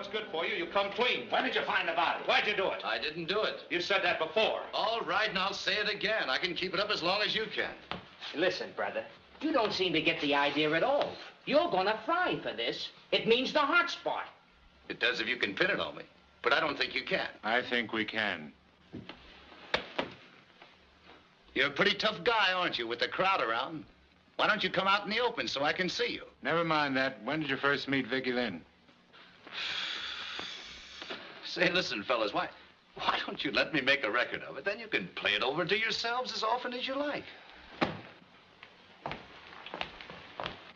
what's good for you, you come clean. When did you find the body? Why'd you do it? I didn't do it. You said that before. All right, and I'll say it again. I can keep it up as long as you can. Listen, brother, you don't seem to get the idea at all. You're gonna fry for this. It means the hot spot. It does if you can pin it on me, but I don't think you can. I think we can. You're a pretty tough guy, aren't you, with the crowd around? Why don't you come out in the open so I can see you? Never mind that. When did you first meet Vicki Lynn? Say, listen, fellas, why don't you let me make a record of it? Then you can play it over to yourselves as often as you like.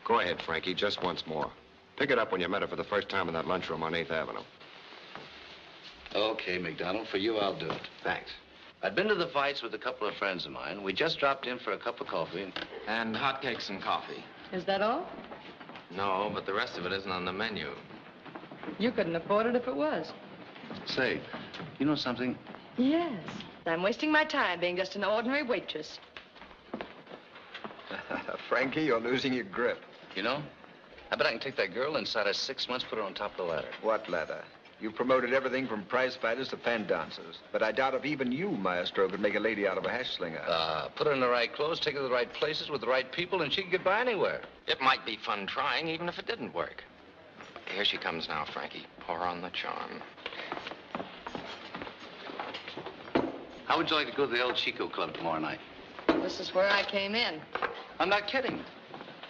Go ahead, Frankie, just once more. Pick it up when you met her for the first time in that lunchroom on 8th Avenue. Okay, McDonald, for you, I'll do it. Thanks. I'd been to the fights with a couple of friends of mine. We just dropped in for a cup of coffee. And hotcakes and coffee. Is that all? No, but the rest of it isn't on the menu. You couldn't afford it if it was. Say, you know something? Yes. I'm wasting my time being just an ordinary waitress. Frankie, you're losing your grip. You know, I bet I can take that girl inside of 6 months, put her on top of the ladder. What ladder? You promoted everything from prize fighters to fan dancers. But I doubt if even you, Maestro, could make a lady out of a hash slinger. Put her in the right clothes, take her to the right places with the right people, and she can get by anywhere. It might be fun trying, even if it didn't work. Here she comes now, Frankie. Pour on the charm. How would you like to go to the El Chico Club tomorrow night? This is where I came in. I'm not kidding.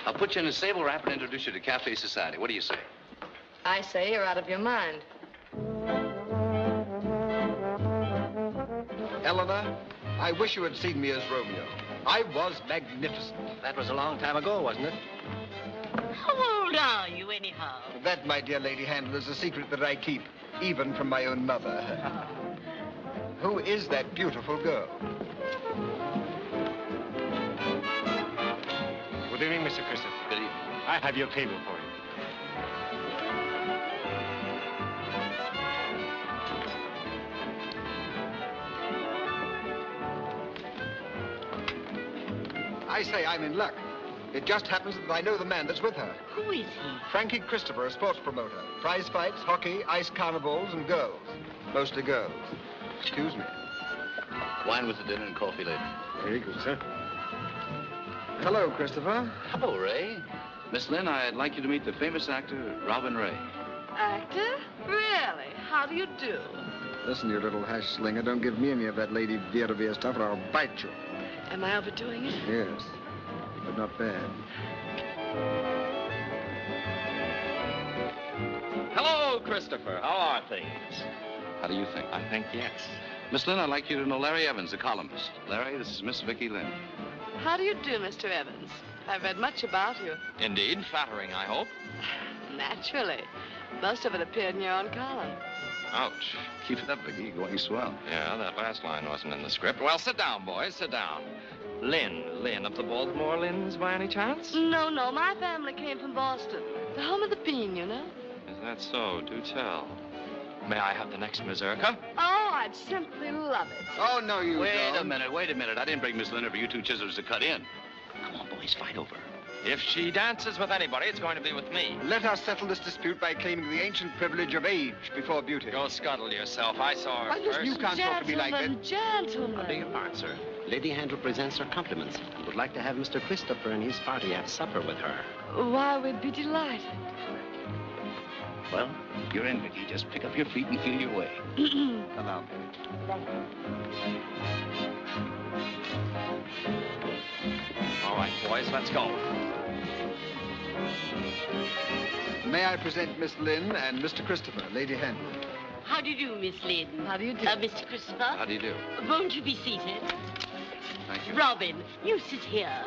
I'll put you in a sable wrap and introduce you to Cafe Society. What do you say? I say you're out of your mind. Eleanor, I wish you had seen me as Romeo. I was magnificent. That was a long time ago, wasn't it? How old are you, anyhow? That, my dear Lady Handler, is a secret that I keep, even from my own mother. Who is that beautiful girl? Good evening, Mr. Christopher. Good evening. I have your table for you. I say I'm in luck. It just happens that I know the man that's with her. Who is he? Frankie Christopher, a sports promoter. Prize fights, hockey, ice carnivals, and girls. Mostly girls. Excuse me. Wine with the dinner and coffee later. Very good, sir. Hello, Christopher. Hello, Ray. Miss Lynn, I'd like you to meet the famous actor, Robin Ray. Actor? Really? How do you do? Listen, you little hash slinger, don't give me any of that Lady Vera stuff or I'll bite you. Am I overdoing it? Yes, but not bad. Hello, Christopher. How are things? How do you think? I think yes. Miss Lynn, I'd like you to know Larry Evans, the columnist. Larry, this is Miss Vicki Lynn. How do you do, Mr. Evans? I've read much about you. Indeed, flattering, I hope. Naturally. Most of it appeared in your own column. Ouch. Keep it up, Vicki. You're going swell. Yeah, that last line wasn't in the script. Well, sit down, boys, sit down. Lynn of the Baltimore Lynns by any chance? No, my family came from Boston. The home of the bean, you know. Is that so? Do tell. May I have the next mazurka? Oh, I'd simply love it. Oh, no, you Wait don't. a minute. I didn't bring Miss Lynn for you two chisels to cut in. Come on, boys, fight over her. If she dances with anybody, it's going to be with me. Let us settle this dispute by claiming the ancient privilege of age before beauty. Go scuttle yourself. I saw her first. You can't talk to me like that. Gentlemen. I beg your pardon, sir. Lady Handler presents her compliments and would like to have Mr. Christopher and his party have supper with her. Why, we'd be delighted. Well, you're in, Vicki. Just pick up your feet and feel your way. Allow me. All right, boys, let's go. May I present Miss Lynn and Mr. Christopher, Lady Handler. How do you do, Miss Lynn? How do you do? Mr. Christopher? How do you do? Won't you be seated? Thank you. Robin, you sit here.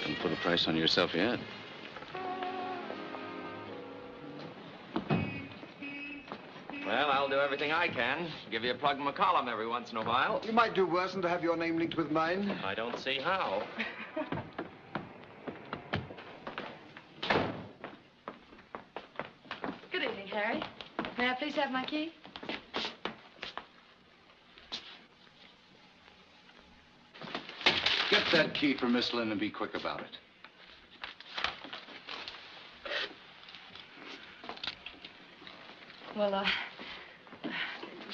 Don't put a price on yourself yet. Well, I'll do everything I can. Give you a plug in my column every once in a while. You might do worse than to have your name linked with mine. I don't see how. Good evening, Harry. May I please have my key? that key for Miss Lynn and be quick about it. Well,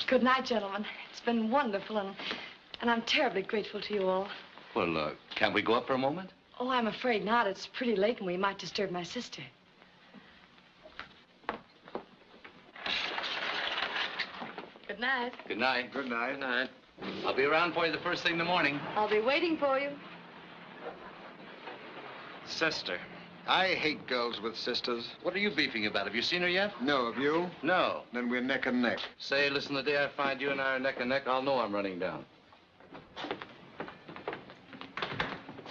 good night, gentlemen. It's been wonderful, and I'm terribly grateful to you all. Well, can't we go up for a moment? Oh, I'm afraid not. It's pretty late, and we might disturb my sister. Good night. Good night. Good night. Good night. I'll be around for you the first thing in the morning. I'll be waiting for you. Sister. I hate girls with sisters. What are you beefing about? Have you seen her yet? No, have you? No. Then we're neck and neck. Say, listen, the day I find you and I are neck and neck, I'll know I'm running down.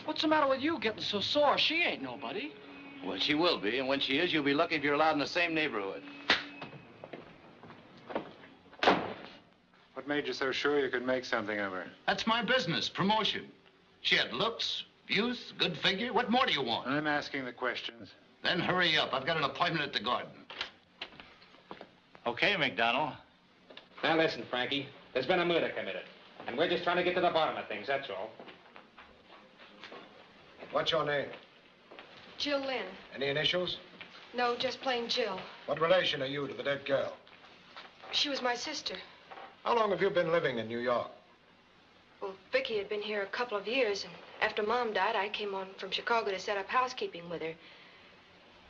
What's the matter with you getting so sore? She ain't nobody. Well, she will be, and when she is, you'll be lucky if you're allowed in the same neighborhood. What made you so sure you could make something of her? That's my business, promotion. She had looks, youth, good figure. What more do you want? I'm asking the questions. Then hurry up. I've got an appointment at the garden. Okay, McDonald. Now listen, Frankie. There's been a murder committed. And we're just trying to get to the bottom of things, that's all. What's your name? Jill Lynn. Any initials? No, just plain Jill. What relation are you to the dead girl? She was my sister. How long have you been living in New York? Well, Vicki had been here a couple of years, and after Mom died, I came on from Chicago to set up housekeeping with her.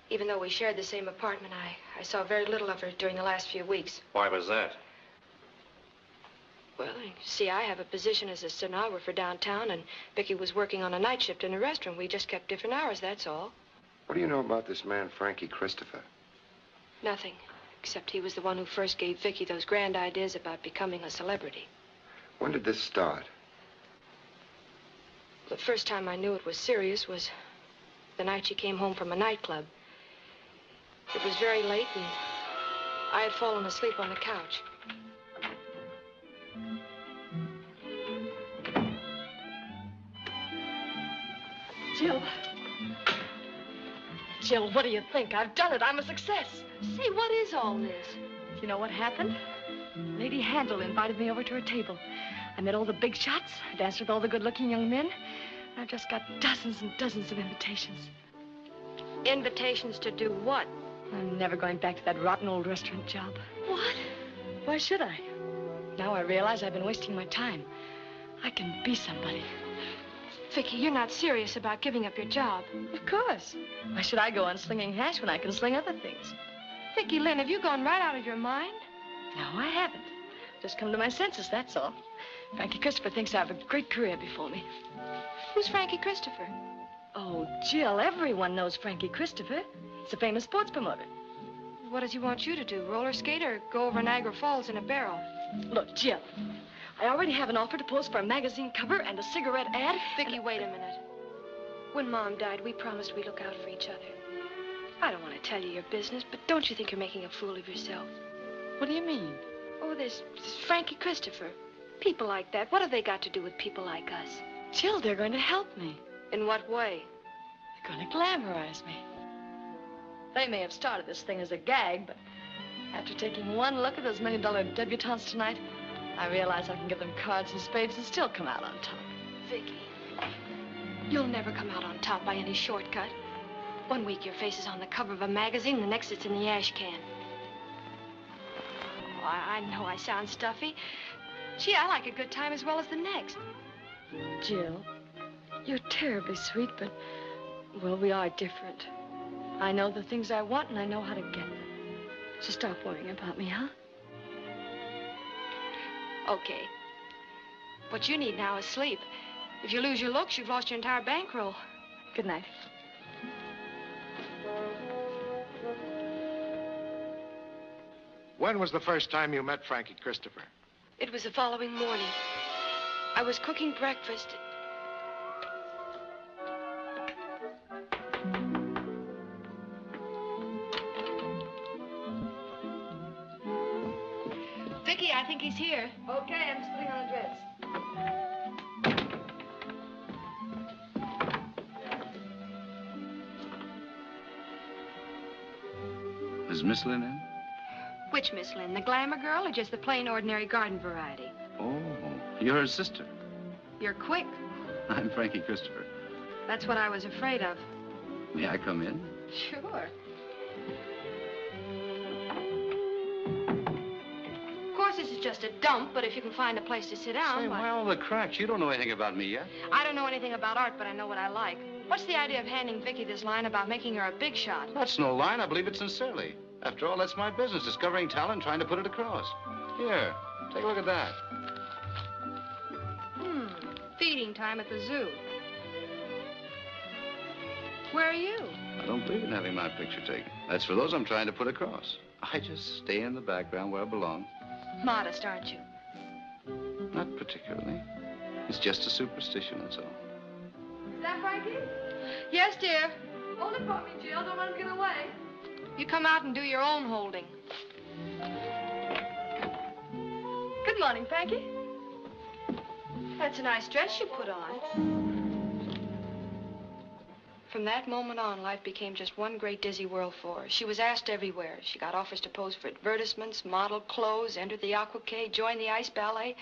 Even though we shared the same apartment, I saw very little of her during the last few weeks. Why was that? Well, you see, I have a position as a stenographer downtown, and Vicki was working on a night shift in a restaurant. We just kept different hours, that's all. What do you know about this man, Frankie Christopher? Nothing, except he was the one who first gave Vicki those grand ideas about becoming a celebrity. When did this start? The first time I knew it was serious was the night she came home from a nightclub. It was very late, and I had fallen asleep on the couch. Jill. Jill, what do you think? I've done it. I'm a success. Say, what is all this? You know what happened? Lady Handel invited me over to her table. I met all the big shots. I danced with all the good-looking young men. I've just got dozens and dozens of invitations. Invitations to do what? I'm never going back to that rotten old restaurant job. What? Why should I? Now I realize I've been wasting my time. I can be somebody. Vicki, you're not serious about giving up your job. Of course. Why should I go on slinging hash when I can sling other things? Vicki Lynn, have you gone right out of your mind? No, I haven't. Just come to my senses, that's all. Frankie Christopher thinks I have a great career before me. Who's Frankie Christopher? Oh, Jill, everyone knows Frankie Christopher. He's a famous sports promoter. What does he want you to do, roller skate or go over Niagara Falls in a barrel? Look, Jill, I already have an offer to pose for a magazine cover and a cigarette ad. Vicki, wait a minute. When Mom died, we promised we'd look out for each other. I don't want to tell you your business, but don't you think you're making a fool of yourself? What do you mean? Oh, there's Frankie Christopher. People like that, what have they got to do with people like us? Jill, they're going to help me. In what way? They're going to glamorize me. They may have started this thing as a gag, but after taking one look at those million-dollar debutantes tonight, I realize I can give them cards and spades and still come out on top. Vicki, you'll never come out on top by any shortcut. One week your face is on the cover of a magazine, the next it's in the ash can. Oh, I know I sound stuffy. Gee, I like a good time as well as the next. Jill, you're terribly sweet, but, well, we are different. I know the things I want, and I know how to get them. So stop worrying about me, huh? Okay. What you need now is sleep. If you lose your looks, you've lost your entire bankroll. Good night. When was the first time you met Frankie Christopher? It was the following morning. I was cooking breakfast. Vicki, I think he's here. Okay, I'm just putting on a dress. Is Miss Lynn in? Which Miss Lynn? The glamour girl or just the plain, ordinary garden variety? Oh, you're her sister. You're quick. I'm Frankie Christopher. That's what I was afraid of. May I come in? Sure. Of course, this is just a dump, but if you can find a place to sit down, Say, why... why all the cracks? You don't know anything about me yet. I don't know anything about art, but I know what I like. What's the idea of handing Vicki this line about making her a big shot? That's no line. I believe it sincerely. After all, that's my business, discovering talent, trying to put it across. Here, take a look at that. Feeding time at the zoo. Where are you? I don't believe in having my picture taken. That's for those I'm trying to put across. I just stay in the background where I belong. Modest, aren't you? Not particularly. It's just a superstition, that's all. Is that Frankie? Yes, dear. Hold it for me, Jill. Don't let him get away. You come out and do your own holding. Good morning, Frankie. That's a nice dress you put on. From that moment on, life became just one great dizzy whirl for her. She was asked everywhere. She got offers to pose for advertisements, model clothes, enter the aqua-quay, join the ice ballet,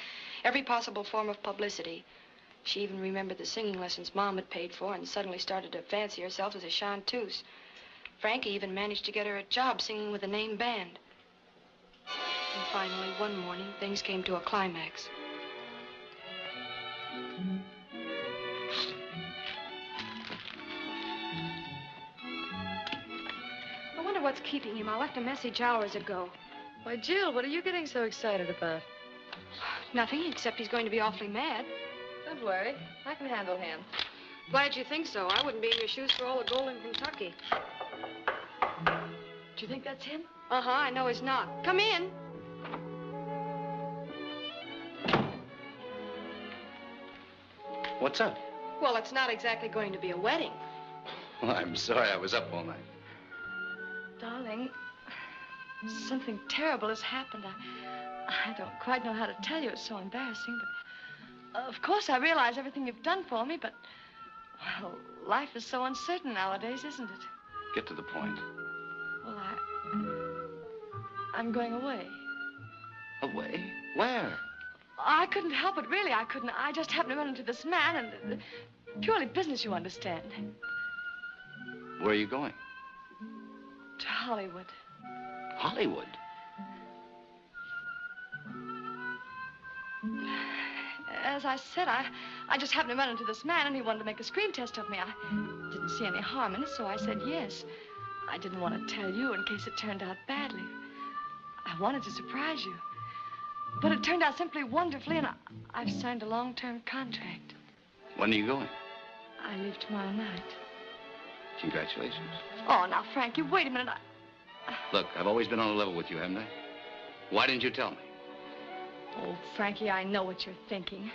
every possible form of publicity. She even remembered the singing lessons Mom had paid for and suddenly started to fancy herself as a chanteuse. Frankie even managed to get her a job singing with a name band. And finally, one morning, things came to a climax. I wonder what's keeping him. I left a message hours ago. Why, Jill, what are you getting so excited about? Nothing, except he's going to be awfully mad. Don't worry. I can handle him. Glad you think so. I wouldn't be in your shoes for all the gold in Kentucky. Do you think that's him? Uh-huh, I know his knock. Come in. What's up? Well, it's not exactly going to be a wedding. Well, I'm sorry I was up all night. Darling, something terrible has happened. I don't quite know how to tell you. It's so embarrassing, but... of course, I realize everything you've done for me, but... well, life is so uncertain nowadays, isn't it? Get to the point. Well, I'm going away. Away? Where? I couldn't help it, really. I couldn't. I just happened to run into this man, and purely business, you understand. Where are you going? To Hollywood. Hollywood? As I said, I just happened to run into this man, and he wanted to make a screen test of me. I didn't see any harm in it, so I said yes. I didn't want to tell you in case it turned out badly. I wanted to surprise you. But it turned out simply wonderfully, and I've signed a long-term contract. When are you going? I leave tomorrow night. Congratulations. Oh, now, Frankie, wait a minute. Look, I've always been on a level with you, haven't I? Why didn't you tell me? Oh, Frankie, I know what you're thinking.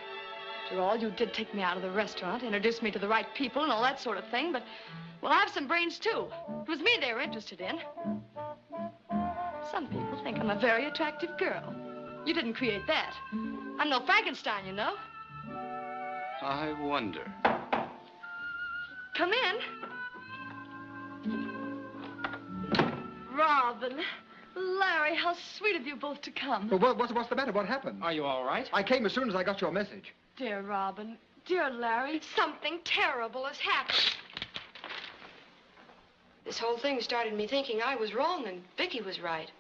After all, you did take me out of the restaurant, introduce me to the right people and all that sort of thing, but, well, I have some brains, too. It was me they were interested in. Some people think I'm a very attractive girl. You didn't create that. I'm no Frankenstein, you know. I wonder. Come in. Robin, Larry, how sweet of you both to come. Well, what's the matter? What happened? Are you all right? I came as soon as I got your message. Dear Robin, dear Larry, something terrible has happened. This whole thing started me thinking I was wrong and Vicki was right.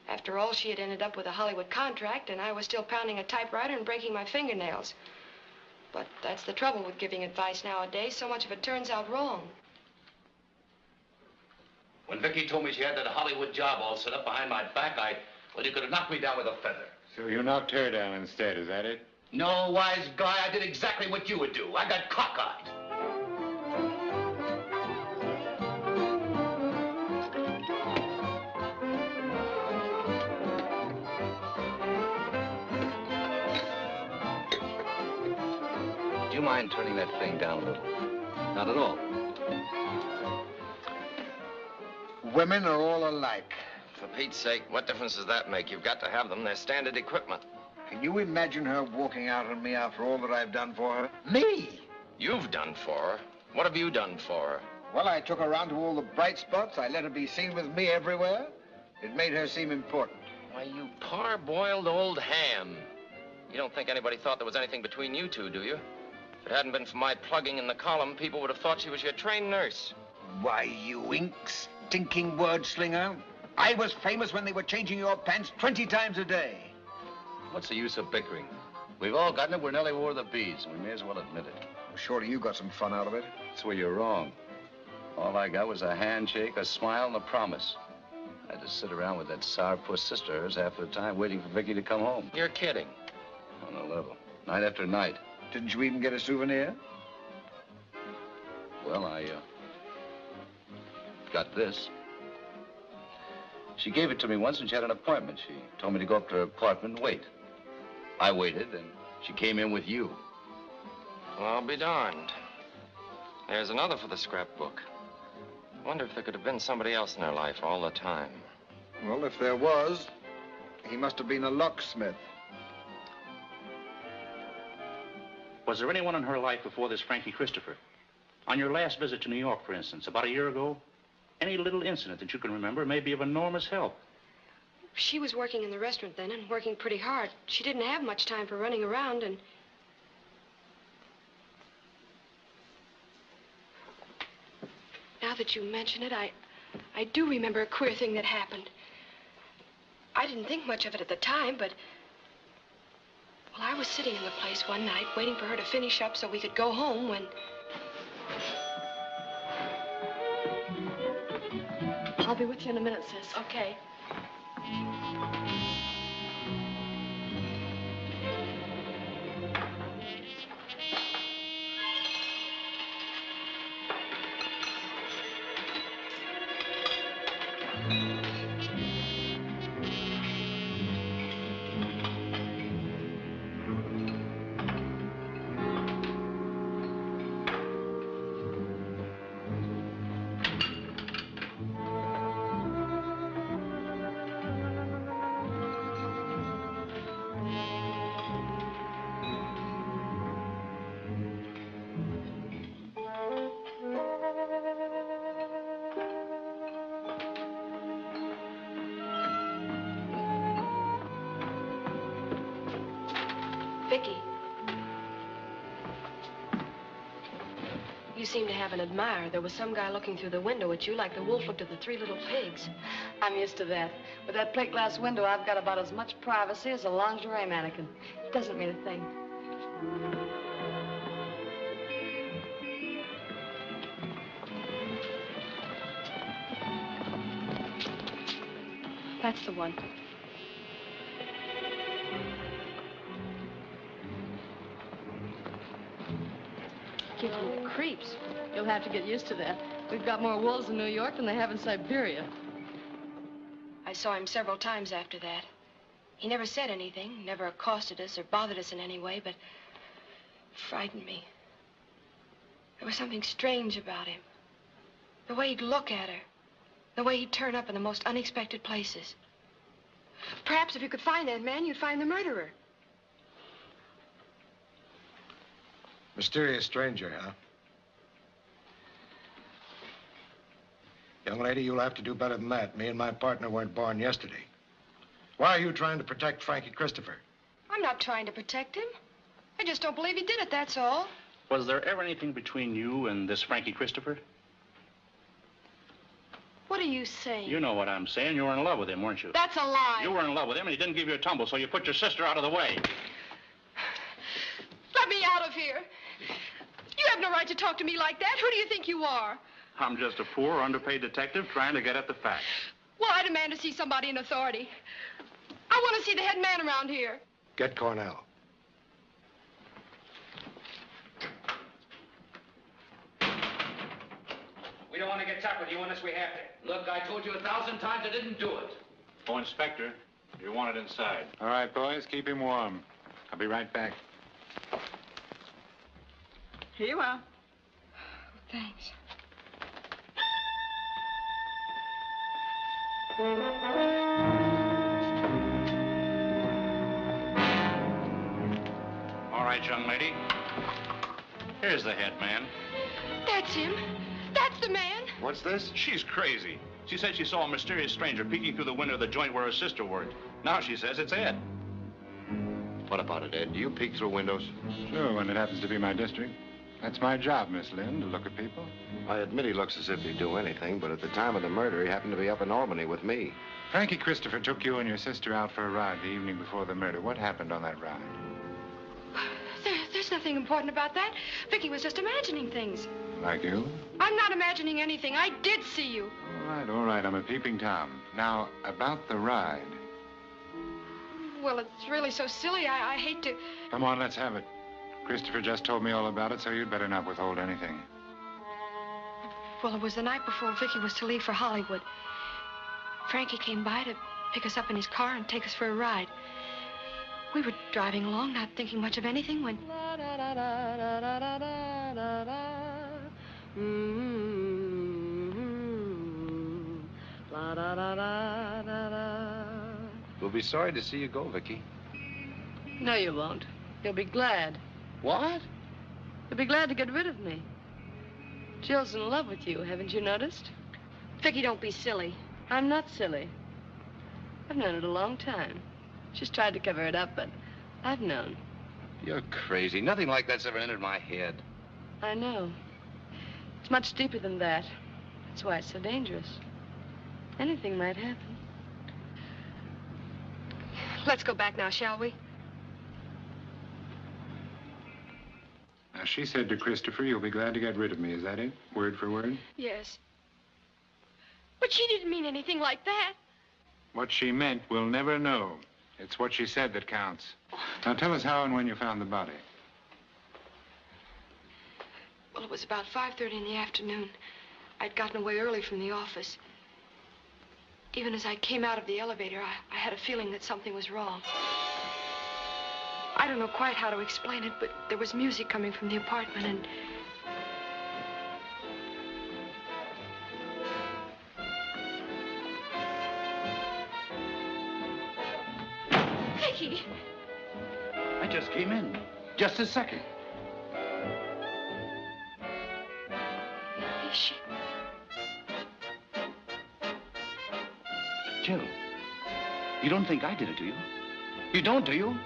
After all, she had ended up with a Hollywood contract, and I was still pounding a typewriter and breaking my fingernails. But that's the trouble with giving advice nowadays. So much of it turns out wrong. When Vicki told me she had that Hollywood job all set up behind my back, well, you could have knocked me down with a feather. So you knocked her down instead, is that it? No, wise guy, I did exactly what you would do. I got cockeyed. Do you mind turning that thing down a little? Not at all. Women are all alike. For Pete's sake, what difference does that make? You've got to have them. They're standard equipment. Can you imagine her walking out on me after all that I've done for her? Me? You've done for her. What have you done for her? Well, I took her around to all the bright spots. I let her be seen with me everywhere. It made her seem important. Why, you parboiled old ham. You don't think anybody thought there was anything between you two, do you? If it hadn't been for my plugging in the column, people would have thought she was your trained nurse. Why, you ink stinking word slinger. I was famous when they were changing your pants 20 times a day. What's the use of bickering? We've all gotten it where Nellie wore the beads, and we may as well admit it. Well, surely you got some fun out of it. That's where you're wrong. All I got was a handshake, a smile, and a promise. I had to sit around with that sourpuss sister of hers half the time waiting for Vicki to come home. You're kidding. On the level. Night after night. Didn't you even get a souvenir? Well, I got this. She gave it to me once when she had an appointment. She told me to go up to her apartment and wait. I waited, and she came in with you. Well, I'll be darned. There's another for the scrapbook. Wonder if there could have been somebody else in her life all the time. Well, if there was, he must have been a locksmith. Was there anyone in her life before this Frankie Christopher? On your last visit to New York, for instance, about a year ago? Any little incident that you can remember may be of enormous help. She was working in the restaurant then and working pretty hard. She didn't have much time for running around and... Now that you mention it, I do remember a queer thing that happened. I didn't think much of it at the time, but... Well, I was sitting in the place one night waiting for her to finish up so we could go home when... I'll be with you in a minute, sis. Okay. Vicki. You seem to have an admirer. There was some guy looking through the window at you like the wolf looked at the three little pigs. I'm used to that. With that plate glass window, I've got about as much privacy as a lingerie mannequin. It doesn't mean a thing. That's the one. Giving you the creeps. You'll have to get used to that. We've got more wolves in New York than they have in Siberia. I saw him several times after that. He never said anything, never accosted us or bothered us in any way, but frightened me. There was something strange about him. The way he'd look at her. The way he'd turn up in the most unexpected places. Perhaps if you could find that man, you'd find the murderer. Mysterious stranger, huh? Young lady, you'll have to do better than that. Me and my partner weren't born yesterday. Why are you trying to protect Frankie Christopher? I'm not trying to protect him. I just don't believe he did it, that's all. Was there ever anything between you and this Frankie Christopher? What are you saying? You know what I'm saying. You were in love with him, weren't you? That's a lie. You were in love with him, and he didn't give you a tumble, so you put your sister out of the way. Let me out of here. You have no right to talk to me like that. Who do you think you are? I'm just a poor, underpaid detective trying to get at the facts. Well, I demand to see somebody in authority. I want to see the head man around here. Get Cornell. We don't want to get tough with you unless we have to. Look, I told you 1,000 times I didn't do it. Oh, Inspector, you're wanted inside. All right, boys, keep him warm. I'll be right back. Here you are. Thanks. All right, young lady. Here's the head man. That's him. That's the man. What's this? She's crazy. She said she saw a mysterious stranger peeking through the window of the joint where her sister worked. Now she says it's Ed. What about it, Ed? Do you peek through windows? Sure, when it happens to be my district. That's my job, Miss Lynn, to look at people. I admit he looks as if he'd do anything, but at the time of the murder, he happened to be up in Albany with me. Frankie Christopher took you and your sister out for a ride the evening before the murder. What happened on that ride? There's nothing important about that. Vicki was just imagining things. Like you? I'm not imagining anything. I did see you. All right. I'm a peeping Tom. Now, about the ride. Well, it's really so silly. I hate to... Come on, let's have it. Christopher just told me all about it, so you'd better not withhold anything. Well, it was the night before Vicki was to leave for Hollywood. Frankie came by to pick us up in his car and take us for a ride. We were driving along, not thinking much of anything, when... We'll be sorry to see you go, Vicki. No, you won't. You'll be glad. What? You'll be glad to get rid of me. Jill's in love with you, haven't you noticed? Vicki, don't be silly. I'm not silly. I've known it a long time. She's tried to cover it up, but I've known. You're crazy. Nothing like that's ever entered my head. I know. It's much deeper than that. That's why it's so dangerous. Anything might happen. Let's go back now, shall we? Now, she said to Christopher, you'll be glad to get rid of me. Is that it? Word for word? Yes. But she didn't mean anything like that. What she meant, we'll never know. It's what she said that counts. Now, tell us how and when you found the body. Well, it was about 5:30 in the afternoon. I'd gotten away early from the office. Even as I came out of the elevator, I had a feeling that something was wrong. I don't know quite how to explain it, but there was music coming from the apartment, and... Vicki! I just came in. Just a second. Is she? Jill, you don't think I did it, do you? You don't, do you?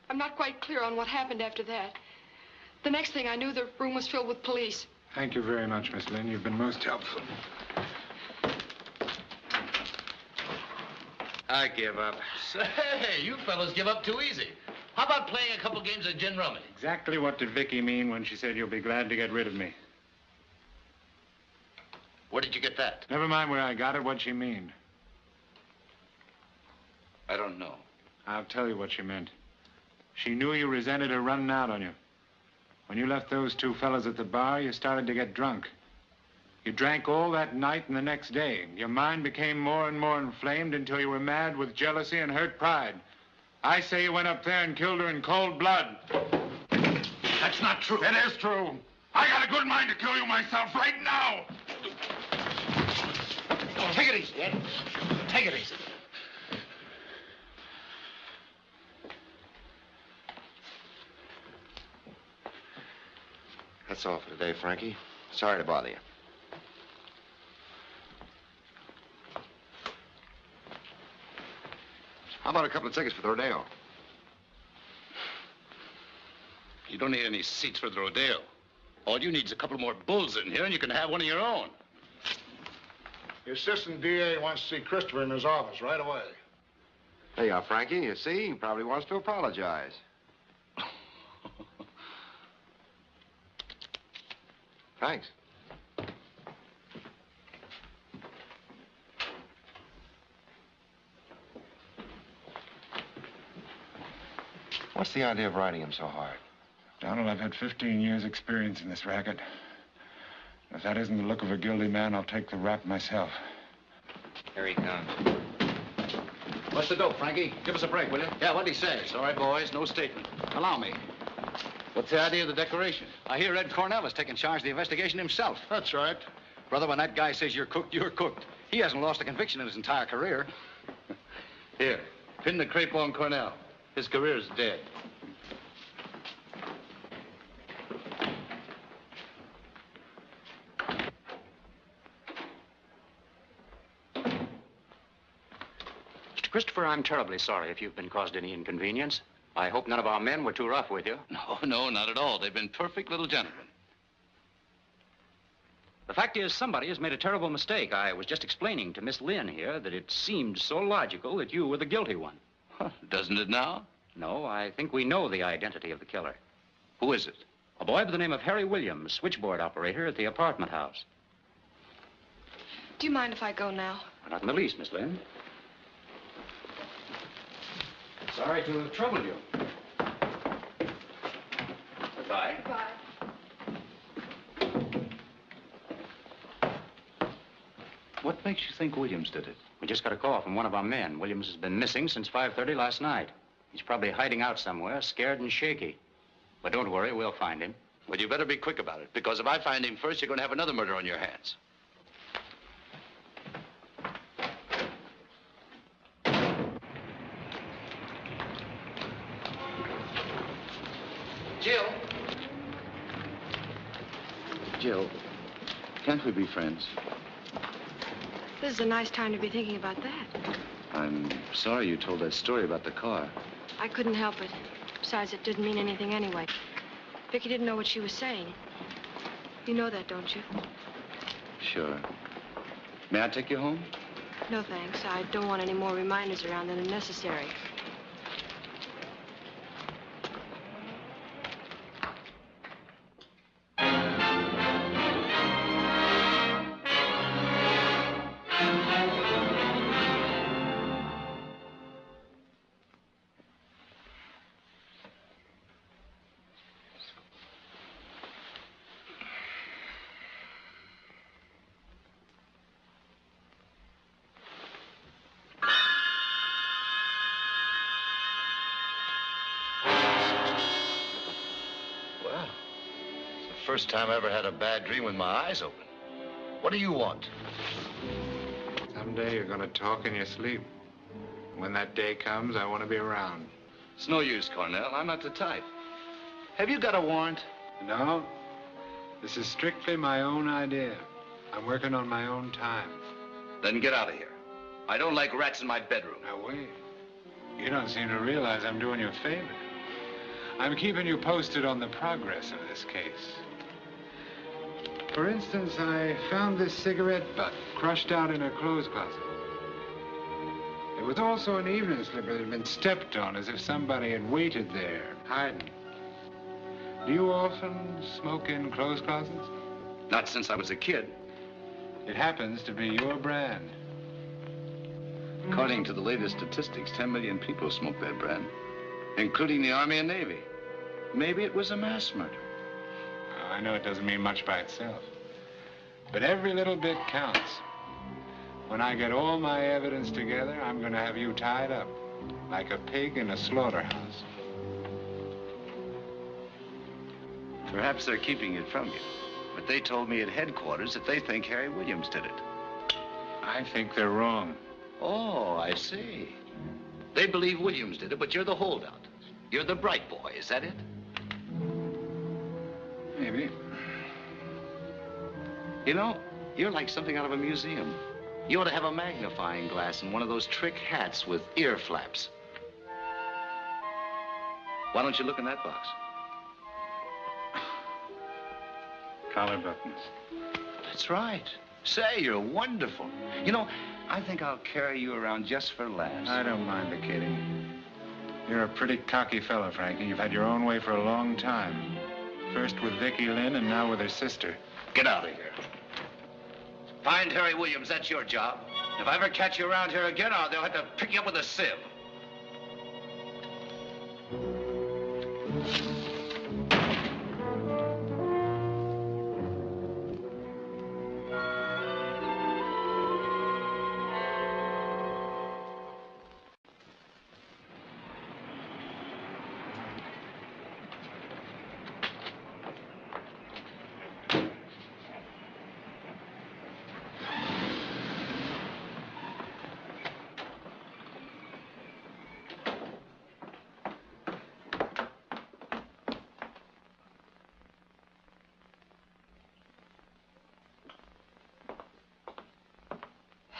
I'm not quite clear on what happened after that. The next thing I knew, the room was filled with police. Thank you very much, Miss Lynn. You've been most helpful. I give up. Say, you fellas give up too easy. How about playing a couple games of gin rummy? Exactly what did Vicki mean when she said you'll be glad to get rid of me? Where did you get that? Never mind where I got it, what she mean. I don't know. I'll tell you what she meant. She knew you resented her running out on you. When you left those two fellas at the bar, you started to get drunk. You drank all that night and the next day. Your mind became more and more inflamed until you were mad with jealousy and hurt pride. I say you went up there and killed her in cold blood. That's not true. It is true. I got a good mind to kill you myself right now. Take it easy, Ed. Take it easy. That's all for today, Frankie. Sorry to bother you. How about a couple of tickets for the rodeo? You don't need any seats for the rodeo. All you need is a couple more bulls in here, and you can have one of your own. The assistant DA wants to see Christopher in his office right away. There you are, Frankie. You see, he probably wants to apologize. Thanks. What's the idea of riding him so hard? Donald, I've had 15 years' experience in this racket. If that isn't the look of a guilty man, I'll take the rap myself. Here he comes. What's the dope, Frankie? Give us a break, will you? Yeah, what'd he say? Sorry, boys, no statement. Allow me. What's the idea of the declaration? I hear Ed Cornell is taking charge of the investigation himself. That's right. Brother, when that guy says you're cooked, you're cooked. He hasn't lost a conviction in his entire career. Here, pin the crepe on Cornell. His career's dead. Mr. Christopher, I'm terribly sorry if you've been caused any inconvenience. I hope none of our men were too rough with you. No, not at all. They've been perfect little gentlemen. The fact is, somebody has made a terrible mistake. I was just explaining to Miss Lynn here that it seemed so logical that you were the guilty one. Doesn't it now? No, I think we know the identity of the killer. Who is it? A boy by the name of Harry Williams, switchboard operator at the apartment house. Do you mind if I go now? Not in the least, Miss Lynn. Sorry to have troubled you. Goodbye. Goodbye. What makes you think Williams did it? We just got a call from one of our men. Williams has been missing since 5:30 last night. He's probably hiding out somewhere, scared and shaky. But don't worry, we'll find him. Well, you better be quick about it, because if I find him first, you're going to have another murder on your hands. Jill. Jill, can't we be friends? This is a nice time to be thinking about that. I'm sorry you told that story about the car. I couldn't help it. Besides, it didn't mean anything anyway. Vicki didn't know what she was saying. You know that, don't you? Sure. May I take you home? No, thanks. I don't want any more reminders around than are necessary. First time I ever had a bad dream with my eyes open. What do you want? Someday you're going to talk in your sleep. When that day comes, I want to be around. It's no use, Cornell. I'm not the type. Have you got a warrant? No. This is strictly my own idea. I'm working on my own time. Then get out of here. I don't like rats in my bedroom. Now, wait. You don't seem to realize I'm doing you a favor. I'm keeping you posted on the progress of this case. For instance, I found this cigarette butt crushed out in her clothes closet. There was also an evening slipper that had been stepped on as if somebody had waited there, hiding. Do you often smoke in clothes closets? Not since I was a kid. It happens to be your brand. According to the latest statistics, 10 million people smoke that brand, including the Army and Navy. Maybe it was a mass murder. I know it doesn't mean much by itself, but every little bit counts. When I get all my evidence together, I'm going to have you tied up like a pig in a slaughterhouse. Perhaps they're keeping it from you, but they told me at headquarters that they think Harry Williams did it. I think they're wrong. Oh, I see. They believe Williams did it, but you're the holdout. You're the bright boy, is that it? Maybe. You know, you're like something out of a museum. You ought to have a magnifying glass and one of those trick hats with ear flaps. Why don't you look in that box? Collar buttons. That's right. Say, you're wonderful. You know, I think I'll carry you around just for laughs. I don't mind the kidding. You're a pretty cocky fellow, Frankie. You've had your own way for a long time. First with Vicki Lynn and now with her sister. Get out of here. Find Harry Williams, that's your job. If I ever catch you around here again, they'll have to pick you up with a sieve.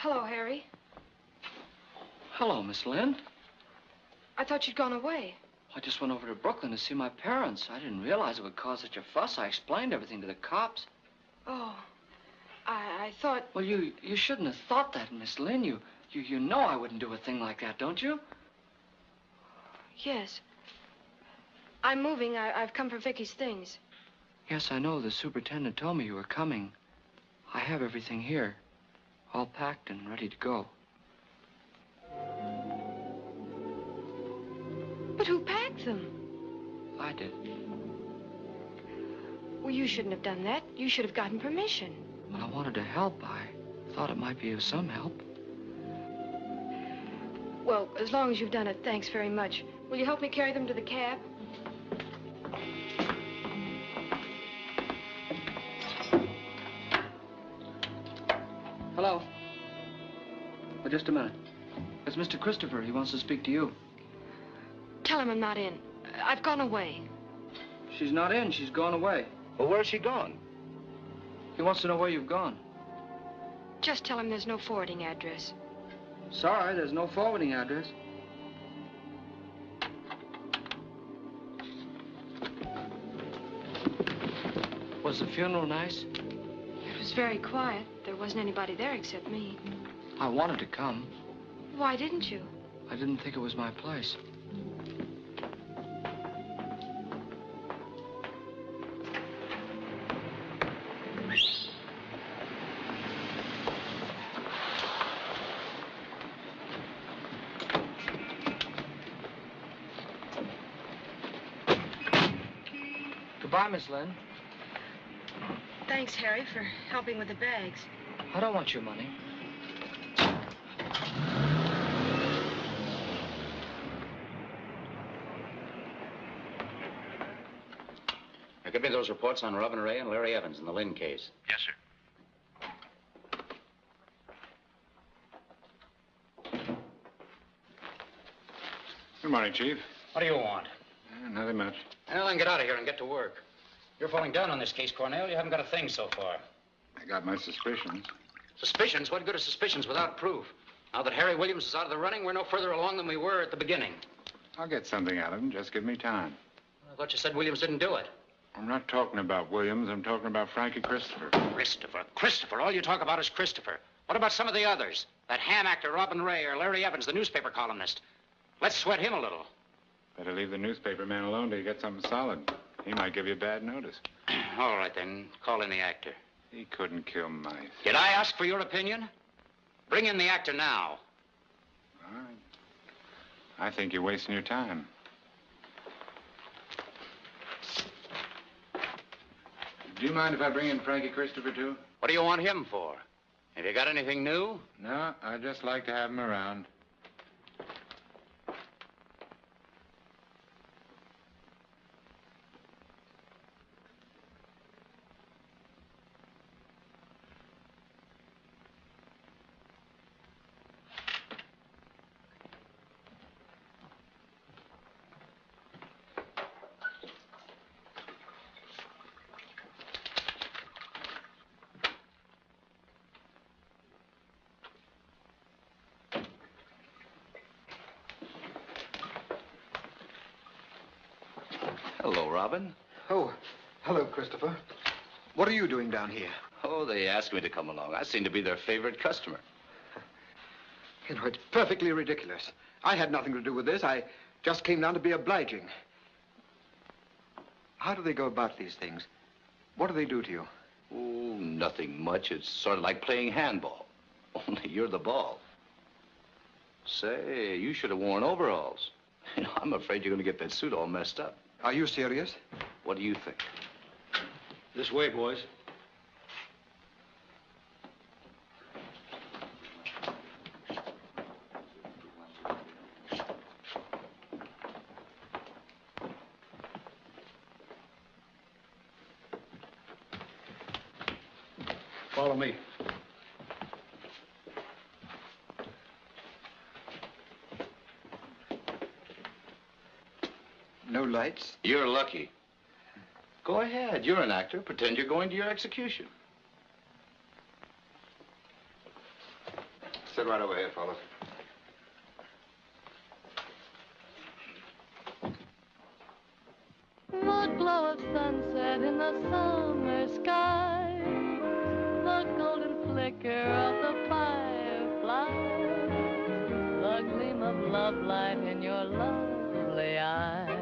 Hello, Harry. Hello, Miss Lynn. I thought you'd gone away. I just went over to Brooklyn to see my parents. I didn't realize it would cause such a fuss. I explained everything to the cops. Oh, I thought... Well, you shouldn't have thought that, Miss Lynn. You know I wouldn't do a thing like that, don't you? Yes. I'm moving. I've come for Vicky's things. Yes, I know. The superintendent told me you were coming. I have everything here, all packed and ready to go. But who packed them? I did. Well, you shouldn't have done that. You should have gotten permission. Well, I wanted to help. I thought it might be of some help. Well, as long as you've done it, thanks very much. Will you help me carry them to the cab? Hello. Well, just a minute. It's Mr. Christopher. He wants to speak to you. Tell him I'm not in. I've gone away. She's not in. She's gone away. Well, where's she gone? He wants to know where you've gone. Just tell him there's no forwarding address. Sorry, there's no forwarding address. Was the funeral nice? It was very quiet. There wasn't anybody there except me. I wanted to come. Why didn't you? I didn't think it was my place. Goodbye, Miss Lynn. Thanks, Harry, for helping with the bags. I don't want your money. Now, give me those reports on Robin Ray and Larry Evans in the Lynn case. Yes, sir. Good morning, Chief. What do you want? Nothing much. Well, then get out of here and get to work. You're falling down on this case, Cornell. You haven't got a thing so far. I got my suspicions. Suspicions? What good are suspicions without proof? Now that Harry Williams is out of the running, we're no further along than we were at the beginning. I'll get something out of him. Just give me time. I thought you said Williams didn't do it. I'm not talking about Williams. I'm talking about Frankie Christopher. Christopher. All you talk about is Christopher. What about some of the others? That ham actor, Robin Ray, or Larry Evans, the newspaper columnist. Let's sweat him a little. Better leave the newspaper man alone till you get something solid. He might give you bad notice. All right, then. Call in the actor. He couldn't kill mice. Did I ask for your opinion? Bring in the actor now. All right. I think you're wasting your time. Do you mind if I bring in Frankie Christopher, too? What do you want him for? Have you got anything new? No, I'd just like to have him around. Hello, Robin. Oh, hello, Christopher. What are you doing down here? Oh, they asked me to come along. I seem to be their favorite customer. You know, it's perfectly ridiculous. I had nothing to do with this. I just came down to be obliging. How do they go about these things? What do they do to you? Oh, nothing much. It's sort of like playing handball. Only you're the ball. Say, you should have worn overalls. You know, I'm afraid you're going to get that suit all messed up. Are you serious? What do you think? This way, boys. Follow me. No lights? You're lucky. Go ahead. You're an actor. Pretend you're going to your execution. Sit right over here, fellas. The glow of sunset in the summer sky, the golden flicker of the fireflies, the gleam of love light in your lovely eyes.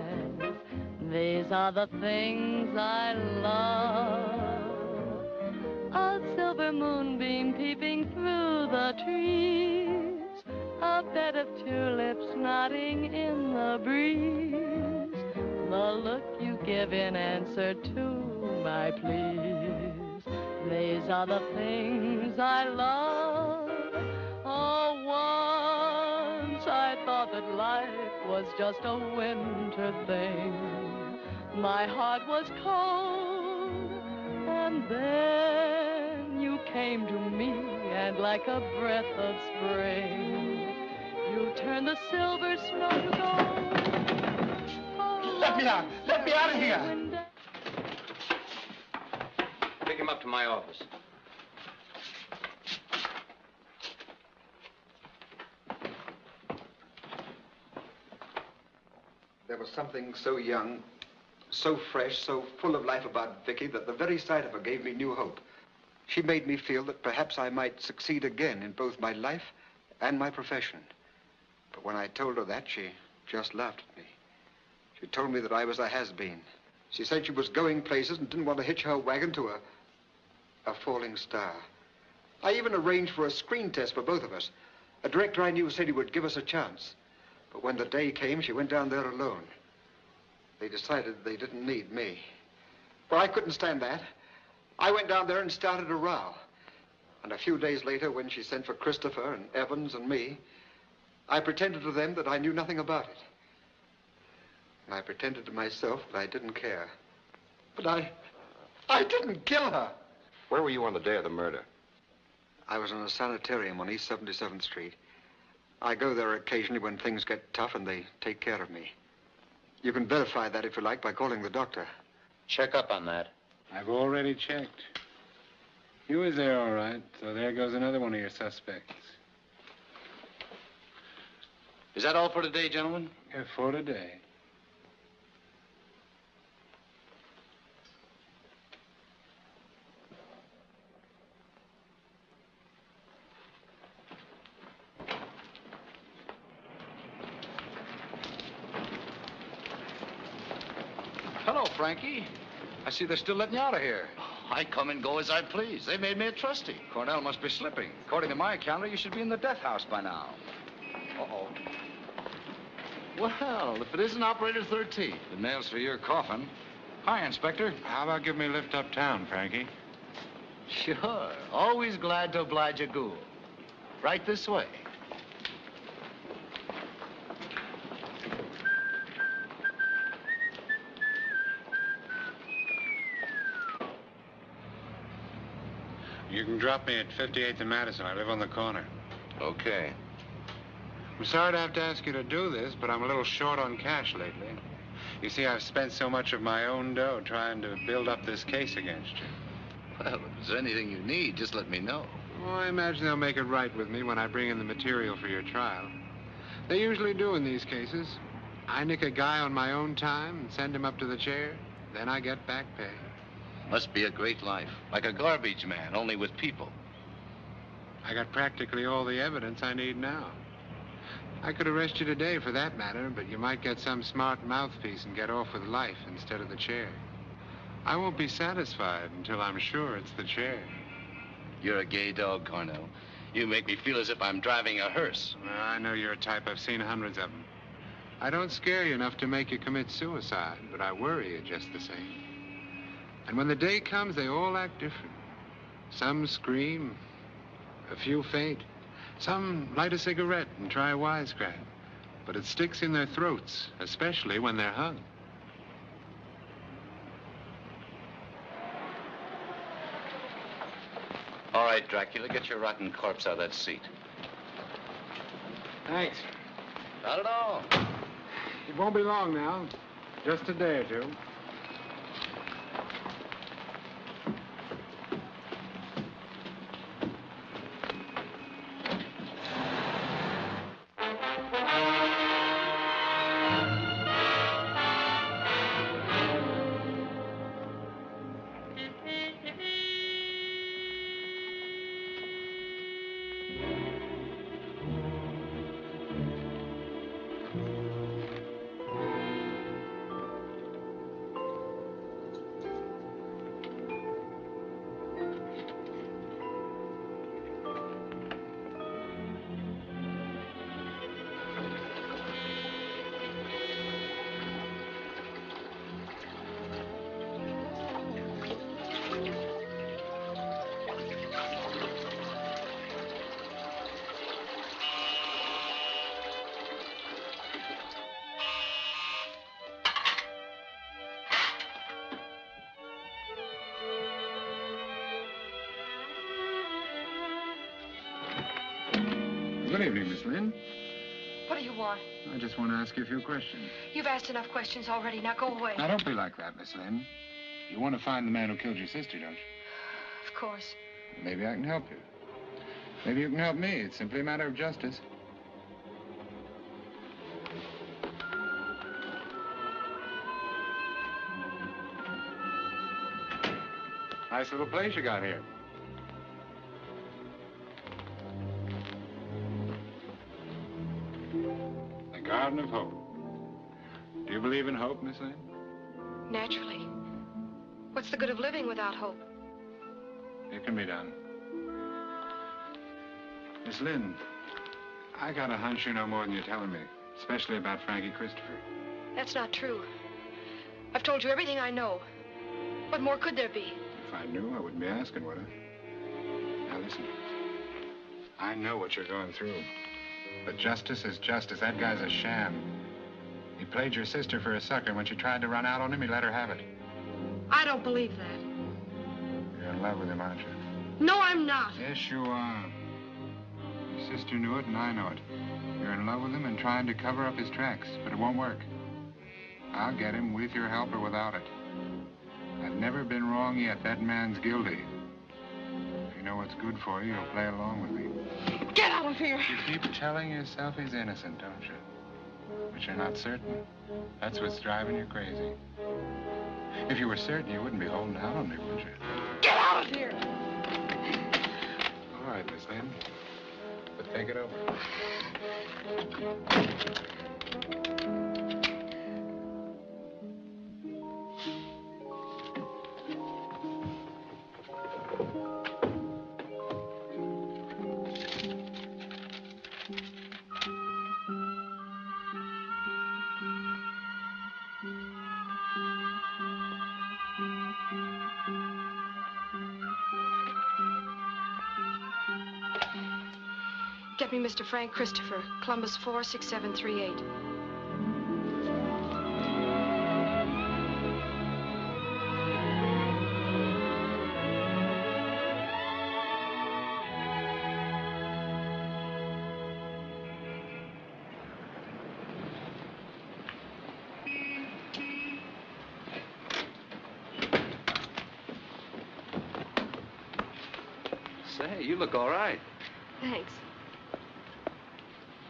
These are the things I love. A silver moonbeam peeping through the trees, a bed of tulips nodding in the breeze, the look you give in answer to my pleas. These are the things I love. Oh, once I thought that life was just a winter thing. My heart was cold, and then you came to me, and like a breath of spring, you turned the silver snow to gold. Let me out! Let me out of here! Pick him up to my office. There was something so young, so fresh, so full of life about Vicki that the very sight of her gave me new hope. She made me feel that perhaps I might succeed again in both my life and my profession. But when I told her that, she just laughed at me. She told me that I was a has-been. She said she was going places and didn't want to hitch her wagon to a falling star. I even arranged for a screen test for both of us. A director I knew said he would give us a chance. But when the day came, she went down there alone. They decided they didn't need me. Well, I couldn't stand that. I went down there and started a row. And a few days later, when she sent for Christopher and Evans and me, I pretended to them that I knew nothing about it. And I pretended to myself that I didn't care. But I didn't kill her. Where were you on the day of the murder? I was in a sanitarium on East 77th Street. I go there occasionally when things get tough and they take care of me. You can verify that if you like by calling the doctor. Check up on that. I've already checked. You was there all right, so there goes another one of your suspects. Is that all for today, gentlemen? Yeah, for today. Hello, Frankie. I see they're still letting you out of here. I come and go as I please. They made me a trustee. Cornell must be slipping. According to my calendar, you should be in the death house by now. Uh-oh. Well, if it isn't Operator 13. The nails for your coffin. Hi, Inspector. How about giving me a lift uptown, Frankie? Sure. Always glad to oblige a ghoul. Right this way. You can drop me at 58th and Madison. I live on the corner. Okay. I'm sorry to have to ask you to do this, but I'm a little short on cash lately. You see, I've spent so much of my own dough trying to build up this case against you. Well, if there's anything you need, just let me know. Oh, I imagine they'll make it right with me when I bring in the material for your trial. They usually do in these cases. I nick a guy on my own time and send him up to the chair. Then I get back pay. Must be a great life. Like a garbage man, only with people. I got practically all the evidence I need now. I could arrest you today for that matter, but you might get some smart mouthpiece and get off with life instead of the chair. I won't be satisfied until I'm sure it's the chair. You're a gay dog, Cornell. You make me feel as if I'm driving a hearse. Well, I know your type. I've seen hundreds of them. I don't scare you enough to make you commit suicide, but I worry you just the same. And when the day comes, they all act different. Some scream, a few faint. Some light a cigarette and try a wisecrack. But it sticks in their throats, especially when they're hung. All right, Dracula, get your rotten corpse out of that seat. Thanks. Not at all. It won't be long now. Just a day or two. Good evening, Miss Lynn. What do you want? I just want to ask you a few questions. You've asked enough questions already. Now go away. Now, don't be like that, Miss Lynn. You want to find the man who killed your sister, don't you? Of course. Maybe I can help you. Maybe you can help me. It's simply a matter of justice. Nice little place you got here. The Garden of Hope. Do you believe in hope, Miss Lynn? Naturally. What's the good of living without hope? It can be done. Miss Lynn, I got a hunch you know more than you're telling me, especially about Frankie Christopher. That's not true. I've told you everything I know. What more could there be? If I knew, I wouldn't be asking, would I? Now listen. I know what you're going through. But justice is justice. That guy's a sham. He played your sister for a sucker, and when she tried to run out on him, he let her have it. I don't believe that. You're in love with him, aren't you? No, I'm not. Yes, you are. Your sister knew it, and I know it. You're in love with him and trying to cover up his tracks, but it won't work. I'll get him with your help or without it. I've never been wrong yet. That man's guilty. If you know what's good for you, you'll play along with me. Get out of here! You keep telling yourself he's innocent, don't you? But you're not certain. That's what's driving you crazy. If you were certain, you wouldn't be holding out on me, would you? Get out of here! All right, Miss Lynn. But think it over. Get me Mr. Frank Christopher, Columbus 46738. Say, you look all right. Thanks.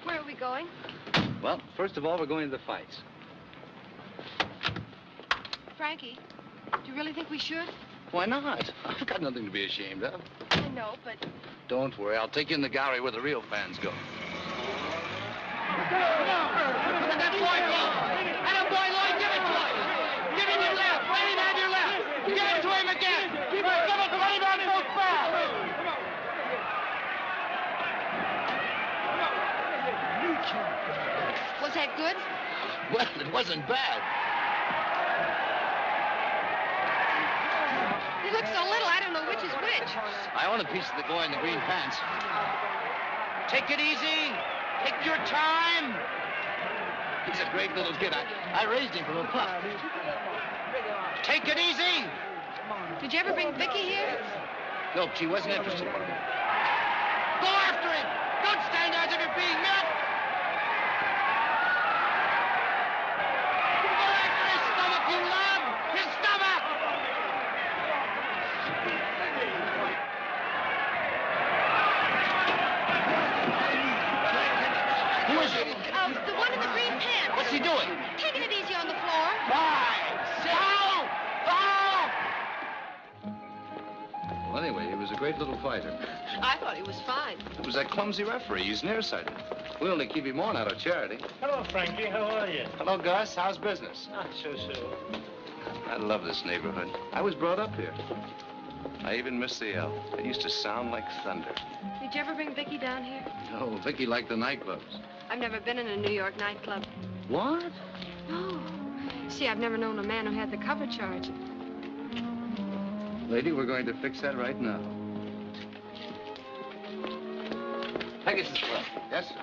Where are we going? Well, first of all, we're going to the fights. Frankie, do you really think we should? Why not? I've got nothing to be ashamed of. I know, but... Don't worry, I'll take you in the gallery where the real fans go. Let that boy go! Let him, boy, Lloyd, give it to him! Give him your left! Let him have your left! Give it to him again! Give it to him! Let him have both fast! Was that good? Well, it wasn't bad. He looks so little, I don't know which is which. I own a piece of the boy in the green pants. Take it easy. Take your time. He's a great little kid. I raised him from a pup. Take it easy. Did you ever bring Vicki here? No, she wasn't interested. Go after him. Don't stand there as if you're being met. Go after his stomach, you lad. His stomach. Who is it? The one in the green pants. What's he doing? Taking it easy on the floor. Foul! Foul! Well, anyway, he was a great little fighter. I thought he was fine. It was that clumsy referee. He's nearsighted. We only keep him on out of charity. Hello, Frankie. How are you? Hello, Gus. How's business? Not so. I love this neighborhood. I was brought up here. I even miss the L. It used to sound like thunder. Did you ever bring Vicki down here? No, Vicki liked the nightclubs. I've never been in a New York nightclub. What? No. See, I've never known a man who had the cover charge. Lady, we're going to fix that right now. Pegasus Club. Yes, sir.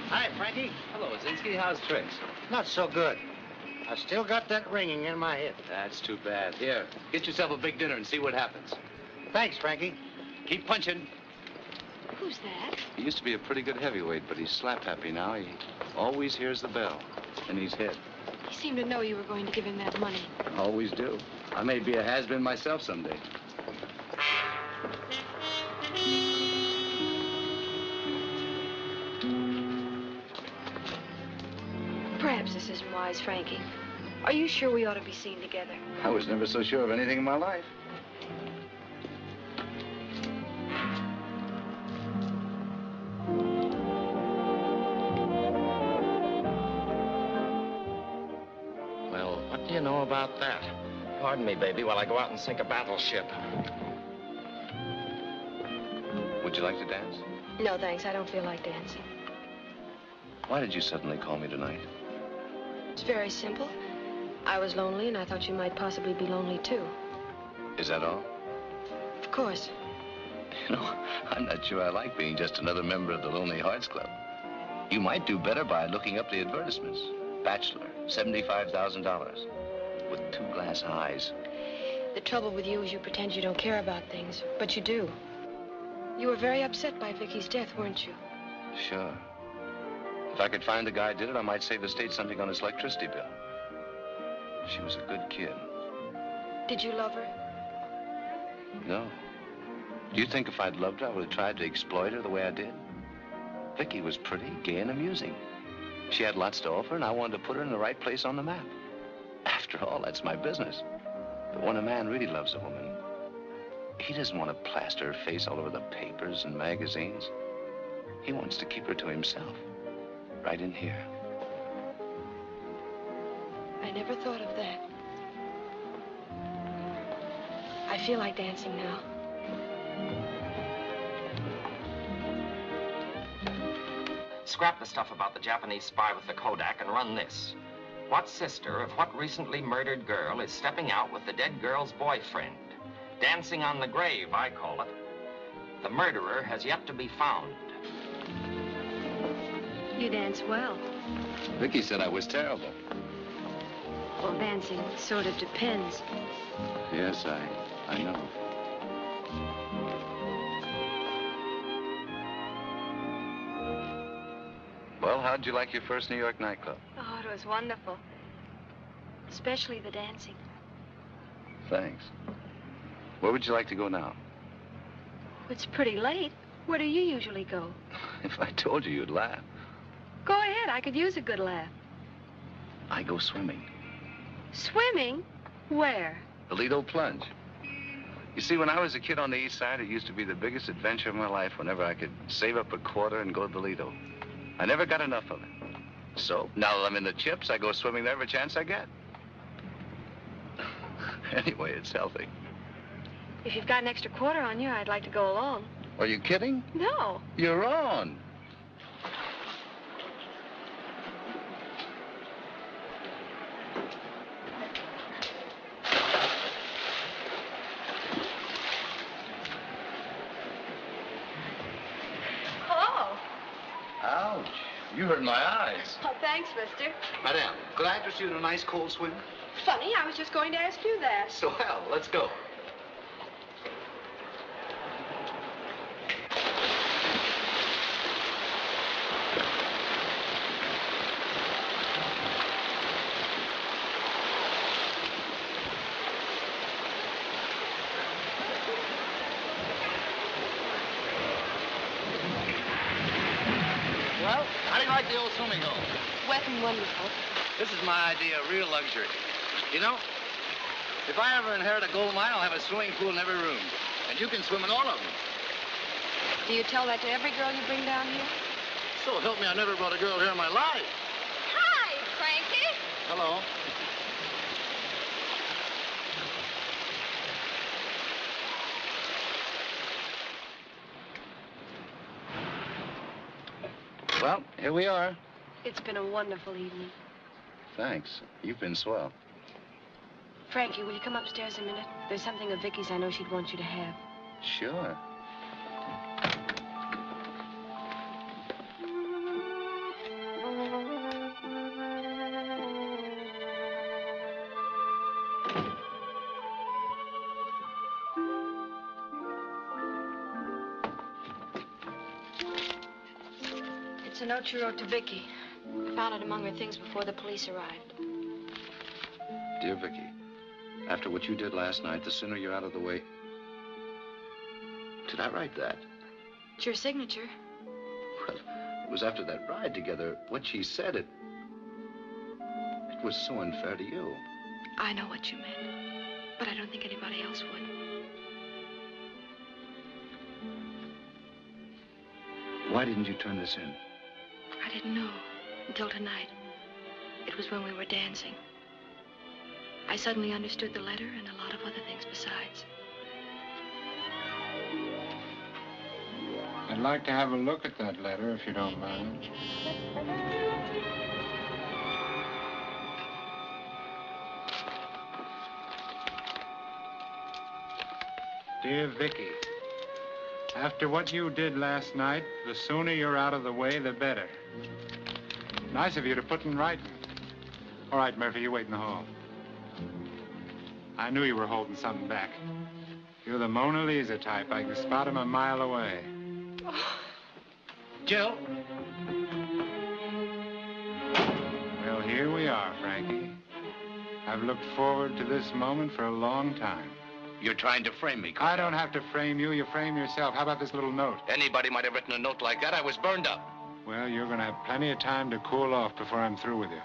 Hi, Frankie. Lazinski. How's tricks? Not so good. I still got that ringing in my head. That's too bad. Here, get yourself a big dinner and see what happens. Thanks, Frankie. Keep punching. Who's that? He used to be a pretty good heavyweight, but he's slap happy now. He always hears the bell, and he's hit. He seemed to know you were going to give him that money. Always do. I may be a has-been myself someday. Perhaps this isn't wise, Frankie. Are you sure we ought to be seen together? I was never so sure of anything in my life. Well, what do you know about that? Pardon me, baby, while I go out and sink a battleship. Would you like to dance? No, thanks. I don't feel like dancing. Why did you suddenly call me tonight? It's very simple. I was lonely, and I thought you might possibly be lonely, too. Is that all? Of course. You know, I'm not sure I like being just another member of the Lonely Hearts Club. You might do better by looking up the advertisements. Bachelor, $75,000. With 2 glass eyes. The trouble with you is you pretend you don't care about things, but you do. You were very upset by Vicky's death, weren't you? Sure. If I could find the guy who did it, I might save the state something on his electricity bill. She was a good kid. Did you love her? No. Do you think if I'd loved her, I would have tried to exploit her the way I did? Vicki was pretty, gay, and amusing. She had lots to offer, and I wanted to put her in the right place on the map. After all, that's my business. But when a man really loves a woman, he doesn't want to plaster her face all over the papers and magazines. He wants to keep her to himself, right in here. I never thought of that. I feel like dancing now. Scrap the stuff about the Japanese spy with the Kodak and run this. What sister of what recently murdered girl is stepping out with the dead girl's boyfriend? Dancing on the grave, I call it. The murderer has yet to be found. You dance well. Vicki said I was terrible. Well, dancing sort of depends. Yes, I know. Well, how'd you like your first New York nightclub? Oh, it was wonderful. Especially the dancing. Thanks. Where would you like to go now? It's pretty late. Where do you usually go? If I told you, you'd laugh. Go ahead. I could use a good laugh. I go swimming. Swimming? Where? The Lido Plunge. You see, when I was a kid on the East Side, it used to be the biggest adventure of my life whenever I could save up a quarter and go to the Lido. I never got enough of it. So, now that I'm in the chips, I go swimming there every chance I get. Anyway, it's healthy. If you've got an extra quarter on you, I'd like to go along. Are you kidding? No. You're on. Hello. Ouch. You hurt my eyes. Oh, thanks, mister. Madame, could I interest you in a nice cold swim? Funny, I was just going to ask you that. Swell. Let's go. Well, how do you like the old swimming hole? Wet and wonderful. This is my idea of real luxury. You know, if I ever inherit a gold mine, I'll have a swimming pool in every room. And you can swim in all of them. Do you tell that to every girl you bring down here? So help me, I never brought a girl here in my life. Hi, Frankie. Hello. Well, here we are. It's been a wonderful evening. Thanks. You've been swell. Frankie, will you come upstairs a minute? There's something of Vicky's I know she'd want you to have. Sure. It's a note you wrote to Vicki. I found it among her things before the police arrived. Dear Vicki, after what you did last night, the sooner you're out of the way... Did I write that? It's your signature. Well, it was after that ride together. What she said, it was so unfair to you. I know what you meant, but I don't think anybody else would. Why didn't you turn this in? I didn't know until tonight. It was when we were dancing. I suddenly understood the letter and a lot of other things besides. I'd like to have a look at that letter, if you don't mind. Dear Vicki, after what you did last night, the sooner you're out of the way, the better. Nice of you to put in writing. All right, Murphy, you wait in the hall. I knew you were holding something back. You're the Mona Lisa type. I can spot him a mile away. Jill? Well, here we are, Frankie. I've looked forward to this moment for a long time. You're trying to frame me, I don't have to frame you. You frame yourself. How about this little note? Anybody might have written a note like that. I was burned up. Well, you're going to have plenty of time to cool off before I'm through with you.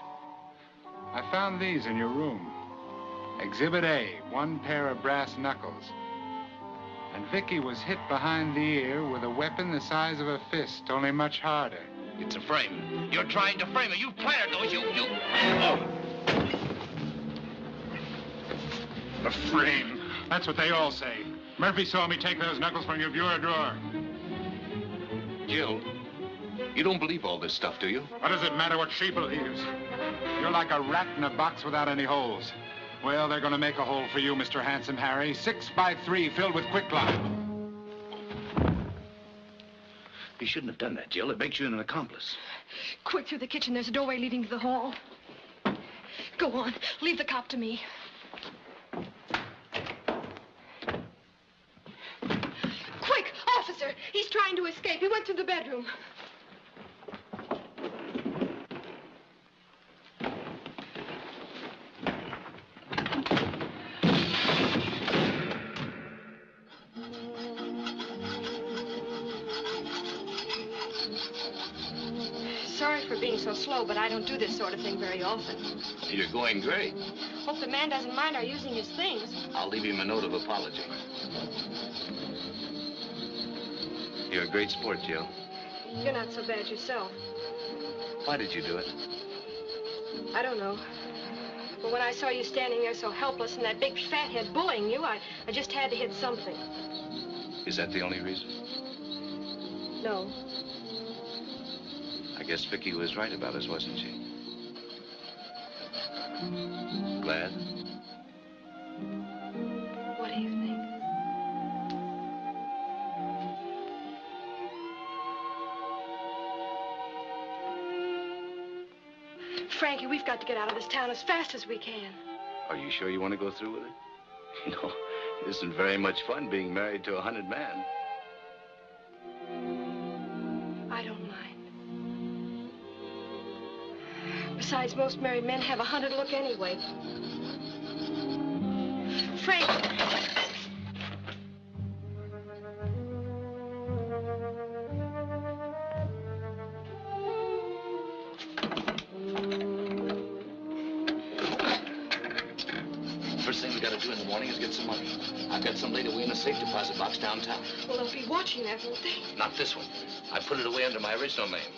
I found these in your room. Exhibit A, one pair of brass knuckles. And Vicki was hit behind the ear with a weapon the size of a fist, only much harder. It's a frame. You're trying to frame me. You planted those. You... Oh. A frame. That's what they all say. Murphy saw me take those knuckles from your bureau drawer. Jill, you don't believe all this stuff, do you? What does it matter what she believes? You're like a rat in a box without any holes. Well, they're going to make a hole for you, Mr. Handsome Harry. 6 by 3 filled with quicklime. You shouldn't have done that, Jill. It makes you an accomplice. Quick, through the kitchen. There's a doorway leading to the hall. Go on. Leave the cop to me. Quick! Officer! He's trying to escape. He went through the bedroom. Sorry for being so slow, but I don't do this sort of thing very often. You're going great. Hope the man doesn't mind our using his things. I'll leave him a note of apology. You're a great sport, Jill. You're not so bad yourself. Why did you do it? I don't know. But when I saw you standing there so helpless and that big fathead bullying you, I just had to hit something. Is that the only reason? No. I guess Vicki was right about us, wasn't she? Glad? What do you think? Frankie, we've got to get out of this town as fast as we can. Are you sure you want to go through with it? You know, it isn't very much fun being married to a hunted man. I don't mind. Besides, most married men have a hunted look anyway. Frank! First thing we got to do in the morning is get some money. I've got some laid away in a safe deposit box downtown. Well, they'll be watching that, won't they? Not this one. I put it away under my original name.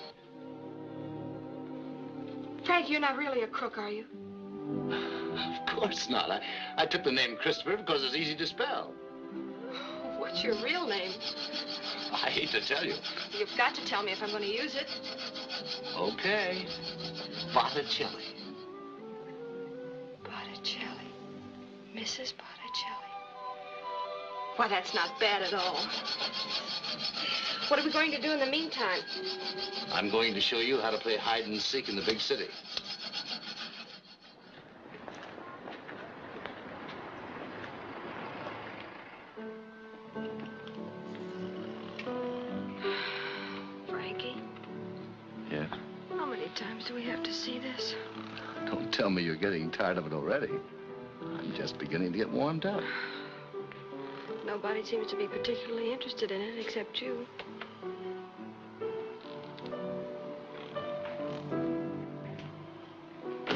Frank, you're not really a crook, are you? Of course not. I took the name Christopher because it's easy to spell. What's your real name? I hate to tell you. You've got to tell me if I'm going to use it. Okay. Botticelli. Botticelli. Mrs. Botticelli. Why, that's not bad at all. What are we going to do in the meantime? I'm going to show you how to play hide and seek in the big city. Frankie? Yeah? do we have to see this? Don't tell me you're getting tired of it already. I'm just beginning to get warmed up. Nobody seems to be particularly interested in it except you.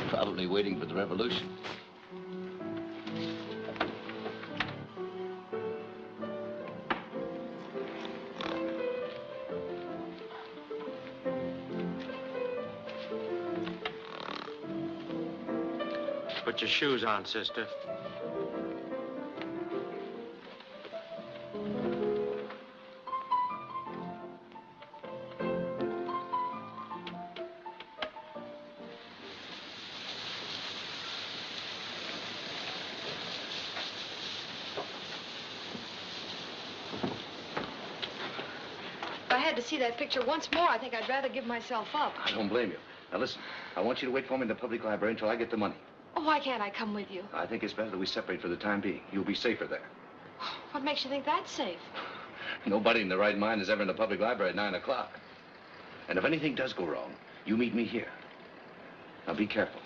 Probably waiting for the revolution. Put your shoes on, sister. If I had to see that picture once more, I think I'd rather give myself up. I don't blame you. Now listen, I want you to wait for me in the public library until I get the money. Oh, why can't I come with you? I think it's better that we separate for the time being. You'll be safer there. What makes you think that's safe? Nobody in their right mind is ever in the public library at 9 o'clock. And if anything does go wrong, you meet me here. Now be careful.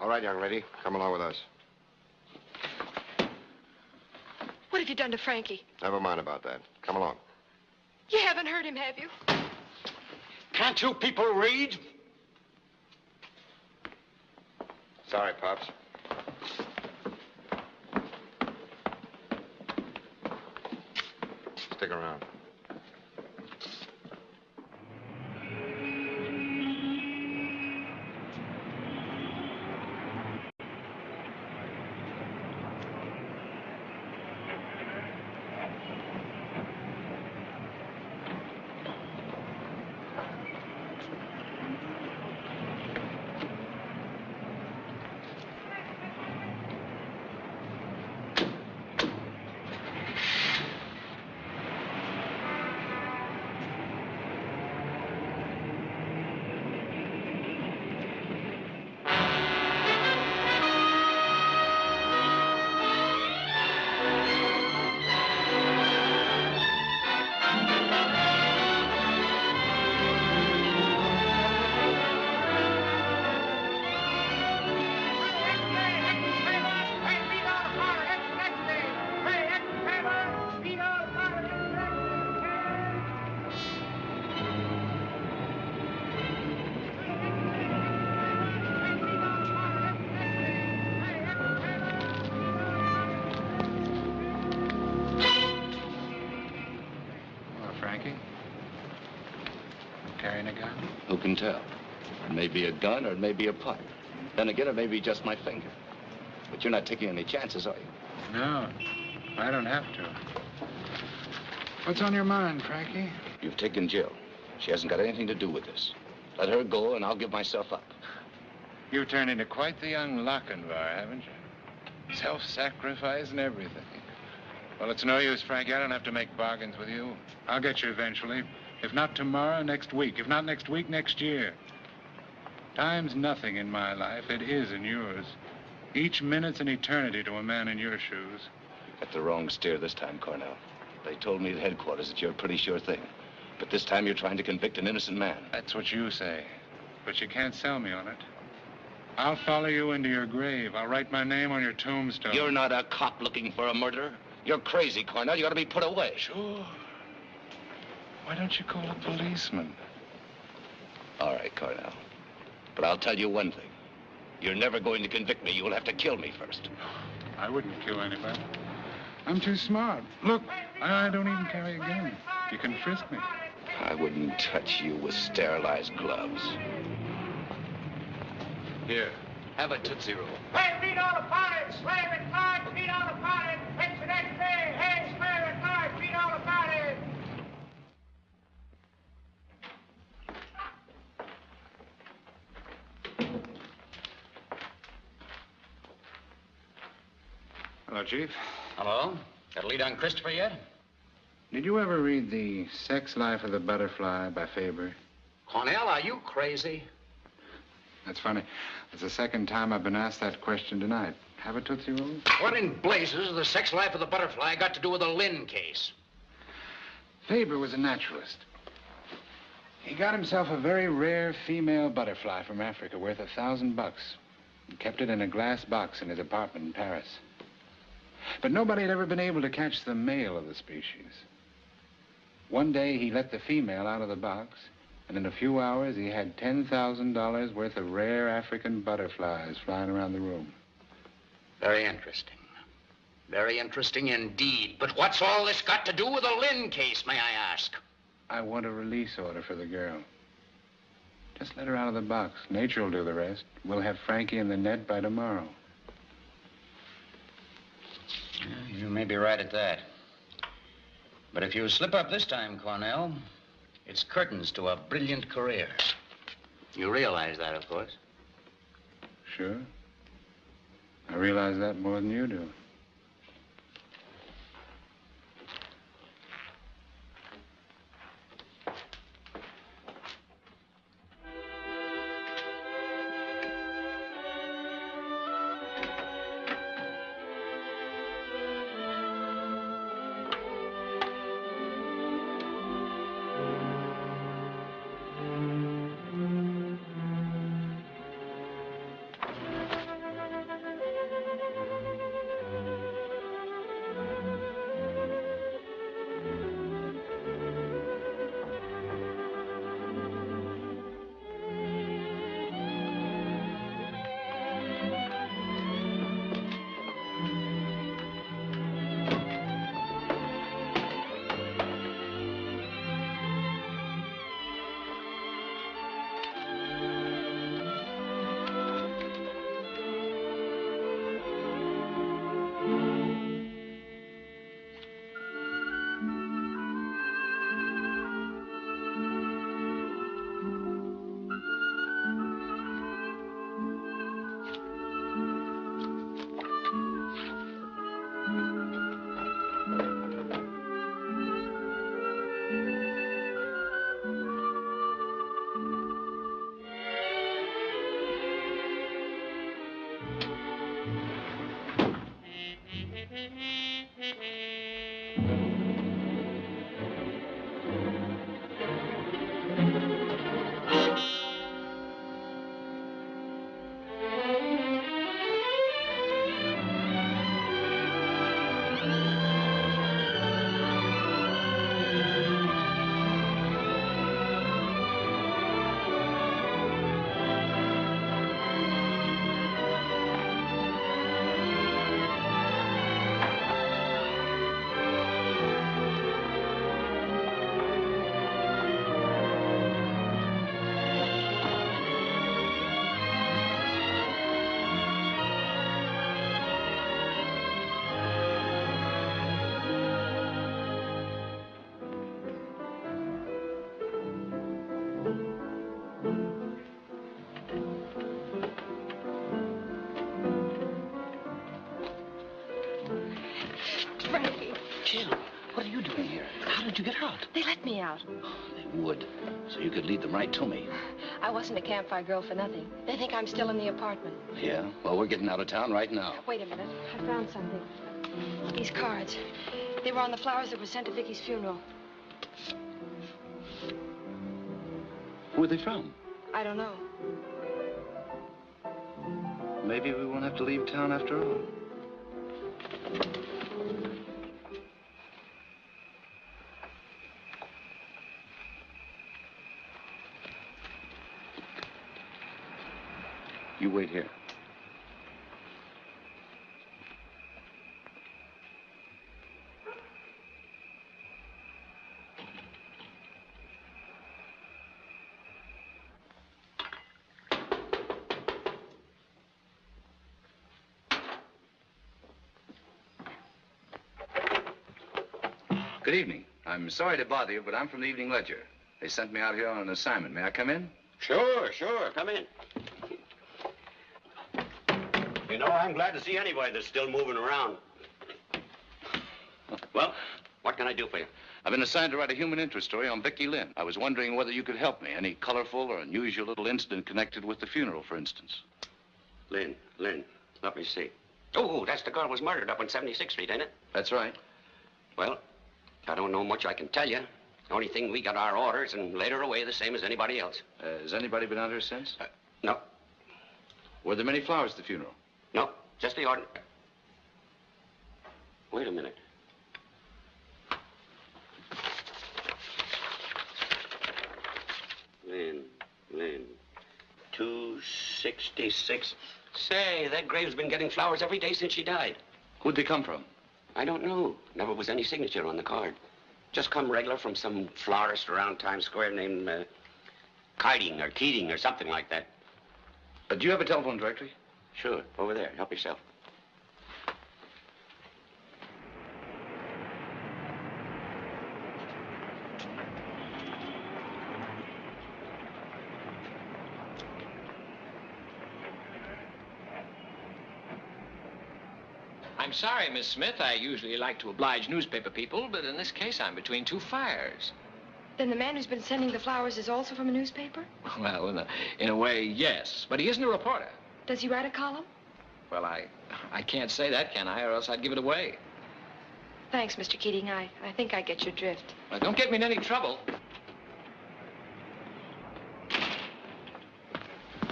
All right, young lady, come along with us. What have you done to Frankie? Never mind about that. Come along. You haven't hurt him, have you? Can't you people read? Sorry, Pops. Stick around. Who can tell? It may be a gun or it may be a pipe. Then again, it may be just my finger. But you're not taking any chances, are you? No, I don't have to. What's on your mind, Frankie? You've taken Jill. She hasn't got anything to do with this. Let her go and I'll give myself up. You've turned into quite the young Lochinvar, haven't you? Self-sacrifice and everything. Well, it's no use, Frankie. I don't have to make bargains with you. I'll get you eventually. If not tomorrow, next week. If not next week, next year. Time's nothing in my life. It is in yours. Each minute's an eternity to a man in your shoes. Got the wrong steer this time, Cornell. They told me at headquarters that you're a pretty sure thing. But this time you're trying to convict an innocent man. That's what you say. But you can't sell me on it. I'll follow you into your grave. I'll write my name on your tombstone. You're not a cop looking for a murderer. You're crazy, Cornell. You ought to be put away. Sure. Why don't you call a policeman? All right, Cornell. But I'll tell you one thing. You're never going to convict me. You'll have to kill me first. I wouldn't kill anybody. I'm too smart. Look, I don't even carry a gun. You can frisk me. I wouldn't touch you with sterilized gloves. Here, have a Tootsie Roll. Hey, beat all upon it! Slave it, Clark! Beat all upon it! It's the next day! Hey, slave it, Clark! Beat all upon it! Hello, Chief. Hello? Got a lead on Christopher yet? Did you ever read The Sex Life of the Butterfly by Faber? Cornell, are you crazy? That's funny. It's the second time I've been asked that question tonight. Have a Tootsie Roll? What in blazes has the sex life of the butterfly got to do with the Lynn case? Faber was a naturalist. He got himself a very rare female butterfly from Africa worth $1,000. He kept it in a glass box in his apartment in Paris. But nobody had ever been able to catch the male of the species. One day, he let the female out of the box, and in a few hours, he had $10,000 worth of rare African butterflies flying around the room. Very interesting. Very interesting indeed. But what's all this got to do with the Lynn case, may I ask? I want a release order for the girl. Just let her out of the box. Nature will do the rest. We'll have Frankie in the net by tomorrow. You may be right at that. But if you slip up this time, Cornell, it's curtains to a brilliant career. You realize that, of course. Sure. I realize that more than you do. How did you get out? They let me out. They would, so you could lead them right to me. I wasn't a campfire girl for nothing. They think I'm still in the apartment. Yeah? Well, we're getting out of town right now. Wait a minute. I found something. These cards. They were on the flowers that were sent to Vicky's funeral. Who are they from? I don't know. Maybe we won't have to leave town after all. You wait here. Good evening. I'm sorry to bother you, but I'm from the Evening Ledger. They sent me out here on an assignment. May I come in? Sure, sure. Come in. You know, I'm glad to see anybody that's still moving around. Well, What can I do for you? I've been assigned to write a human interest story on Vicki Lynn. I was wondering whether you could help me. Any colorful or unusual little incident connected with the funeral, for instance. Lynn. Let me see. Oh, that's the girl who was murdered up on 76th Street, ain't it? That's right. Well, I don't know much I can tell you. The only thing, we got our orders and laid her away the same as anybody else. Has anybody been out here since? No. Were there many flowers at the funeral? No, just the ordinary. Wait a minute. Lynn. 266. Say, that grave's been getting flowers every day since she died. Who'd they come from? I don't know. Never was any signature on the card. Just come regular from some florist around Times Square named Keating or something like that. Do you have a telephone directory? Sure, over there. Help yourself. I'm sorry, Miss Smith. I usually like to oblige newspaper people, but in this case, I'm between two fires. Then the man who's been sending the flowers is also from a newspaper? Well, in a way, yes. But he isn't a reporter. Does he write a column? Well, I can't say that, can I? Or else I'd give it away. Thanks, Mr. Keating. I think I get your drift. Well, don't get me in any trouble.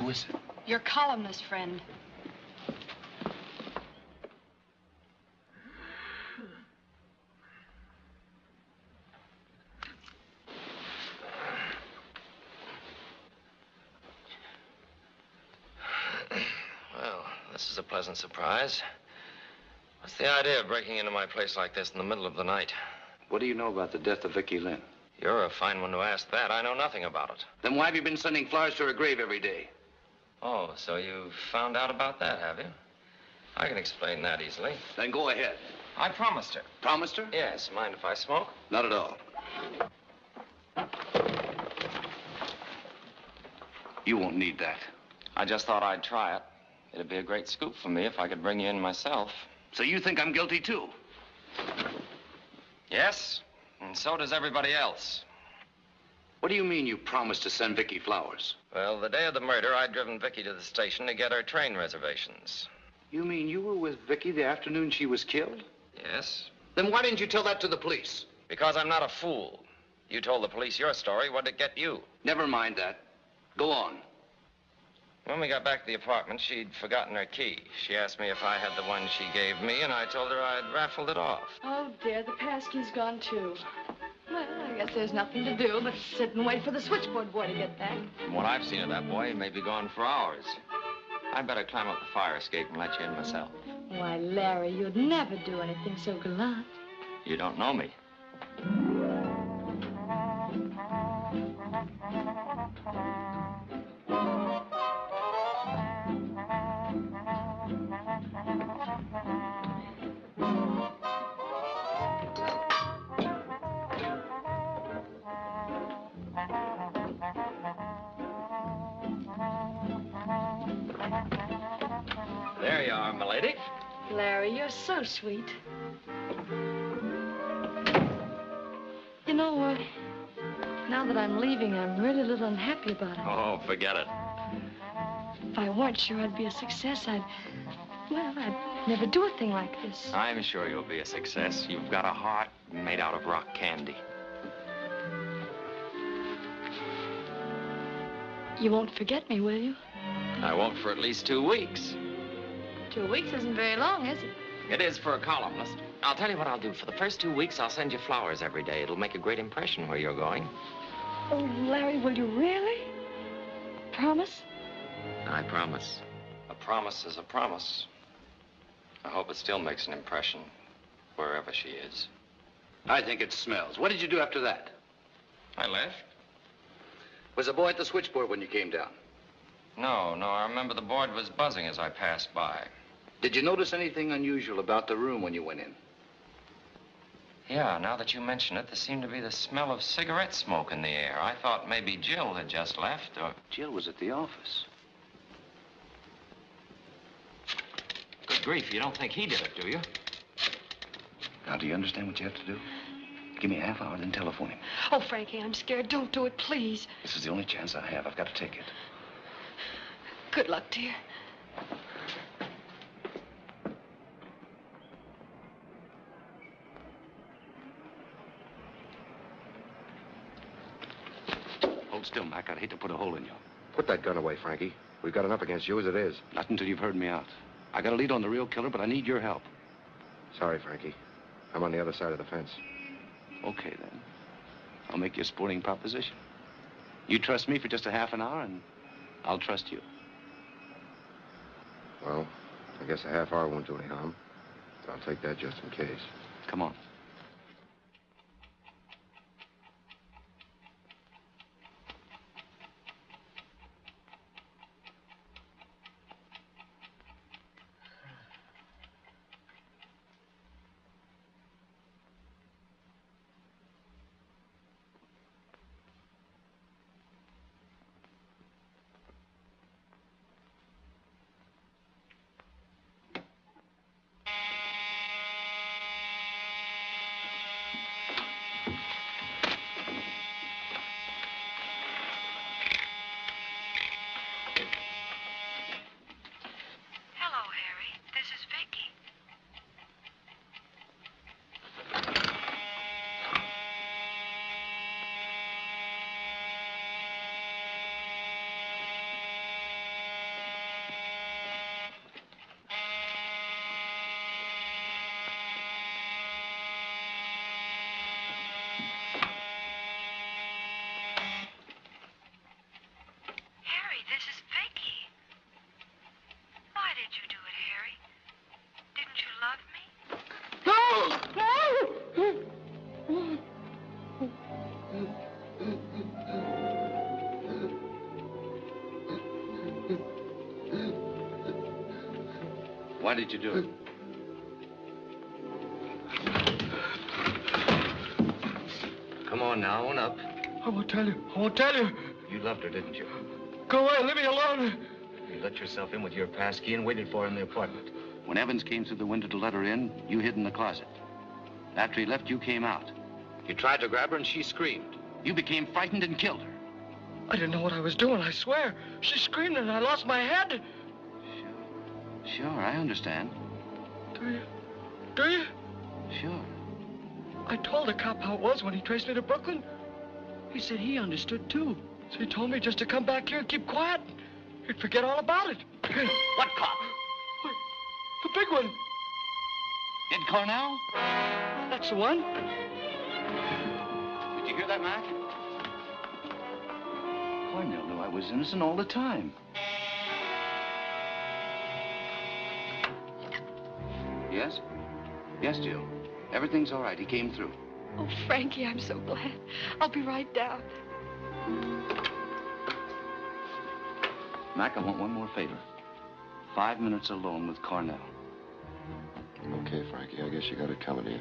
Who is it? Your columnist friend. This is a pleasant surprise. What's the idea of breaking into my place like this in the middle of the night? What do you know about the death of Vicki Lynn? You're a fine one to ask that. I know nothing about it. Then why have you been sending flowers to her grave every day? Oh, so you found out about that, have you? I can explain that easily. Then go ahead. I promised her. Promised her? Yes. Mind if I smoke? Not at all. You won't need that. I just thought I'd try it. It'd be a great scoop for me if I could bring you in myself. So you think I'm guilty, too? Yes, and so does everybody else. What do you mean you promised to send Vicki flowers? Well, the day of the murder, I'd driven Vicki to the station to get her train reservations. You mean you were with Vicki the afternoon she was killed? Yes. Then why didn't you tell that to the police? Because I'm not a fool. You told the police your story. What'd it get you? Never mind that. Go on. When we got back to the apartment, she'd forgotten her key. She asked me if I had the one she gave me, and I told her I'd raffled it off. Oh, dear, the passkey's gone, too. Well, I guess there's nothing to do but sit and wait for the switchboard boy to get back. From what I've seen of that boy, he may be gone for hours. I'd better climb up the fire escape and let you in myself. Why, Larry, you'd never do anything so gallant. You don't know me. There you are, milady. Larry, you're so sweet. You know, now that I'm leaving, I'm really a little unhappy about it. Oh, forget it. If I weren't sure I'd be a success, I'd never do a thing like this. I'm sure you'll be a success. You've got a heart made out of rock candy. You won't forget me, will you? I won't for at least 2 weeks. 2 weeks isn't very long, is it? It is for a columnist. I'll tell you what I'll do. For the first 2 weeks, I'll send you flowers every day. It'll make a great impression where you're going. Oh, Larry, will you really? Promise? I promise. A promise is a promise. I hope it still makes an impression wherever she is. I think it smells. What did you do after that? I left. Was the boy at the switchboard when you came down? No, I remember the board was buzzing as I passed by. Did you notice anything unusual about the room when you went in? Yeah, now that you mention it, there seemed to be the smell of cigarette smoke in the air. I thought maybe Jill had just left, or... Jill was at the office. Good grief, you don't think he did it, do you? Now, do you understand what you have to do? Give me a half hour, then telephone him. Oh, Frankie, I'm scared. Don't do it, please. This is the only chance I have. I've got to take it. Good luck, dear. Hold still, Mac. I'd hate to put a hole in you. Put that gun away, Frankie. We've got enough against you as it is. Not until you've heard me out. I got a lead on the real killer, but I need your help. Sorry, Frankie. I'm on the other side of the fence. Okay, then. I'll make you a sporting proposition. You trust me for just a half an hour, and I'll trust you. Well, I guess a half hour won't do any harm. But I'll take that just in case. Come on. Hello, Harry. This is Vicki. Harry, this is Vicki. Why did you do it, Harry? Didn't you love me? Why did you do it? Come on now, own up. I won't tell you. I won't tell you. You loved her, didn't you? Go away. Leave me alone. You let yourself in with your pass key and waited for her in the apartment. When Evans came through the window to let her in, you hid in the closet. After he left, you came out. You tried to grab her and she screamed. You became frightened and killed her. I didn't know what I was doing, I swear. She screamed and I lost my head. Sure, I understand. Do you? Do you? Sure. I told the cop how it was when he traced me to Brooklyn. He said he understood, too. So he told me just to come back here and keep quiet. He'd forget all about it. What cop? Why, the big one. Ed Cornell? That's the one. Did you hear that, Mac? Cornell knew I was innocent all the time. Yes? Yes, Jill. Everything's all right. He came through. Oh, Frankie, I'm so glad. I'll be right down. Mac, I want one more favor. 5 minutes alone with Cornell. Okay, Frankie, I guess you got it coming to you.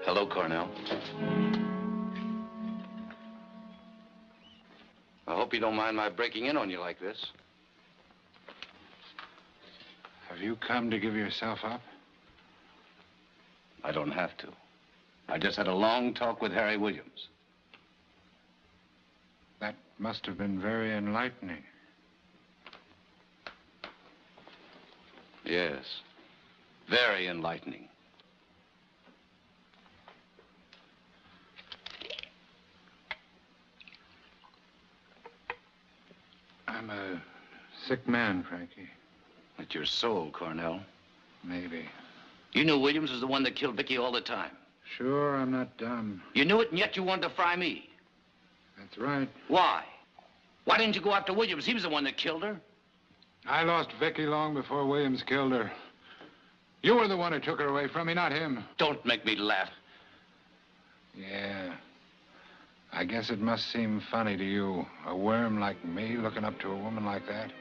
Hello, Cornell. I hope you don't mind my breaking in on you like this. Have you come to give yourself up? I don't have to. I just had a long talk with Harry Williams. That must have been very enlightening. Yes. Very enlightening. I'm a sick man, Frankie. At your soul, Cornell. Maybe. You knew Williams was the one that killed Vicki all the time. Sure, I'm not dumb. You knew it, and yet you wanted to fry me. That's right. Why? Why didn't you go after Williams? He was the one that killed her. I lost Vicki long before Williams killed her. You were the one who took her away from me, not him. Don't make me laugh. Yeah. I guess it must seem funny to you, a worm like me looking up to a woman like that.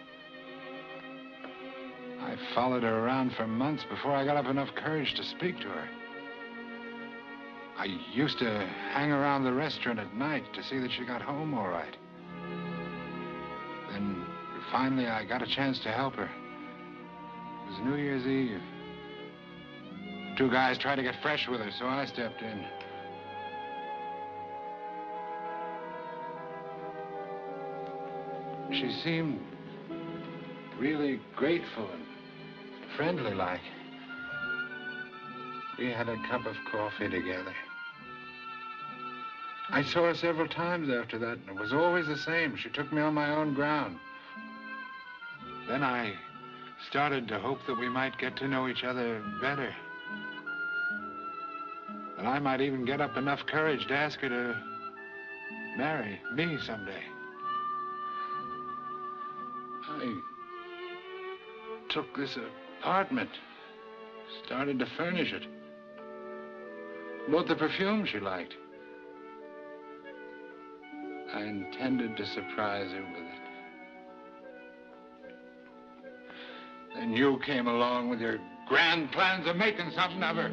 I followed her around for months before I got up enough courage to speak to her. I used to hang around the restaurant at night to see that she got home all right. Then finally I got a chance to help her. It was New Year's Eve. 2 guys tried to get fresh with her, so I stepped in. She seemed really grateful and friendly-like. We had a cup of coffee together. I saw her several times after that, and it was always the same. She took me on my own ground. Then I started to hope that we might get to know each other better. And I might even get up enough courage to ask her to marry me someday. I took this apartment, started to furnish it. Bought the perfume she liked. I intended to surprise her with it. Then you came along with your grand plans of making something of her.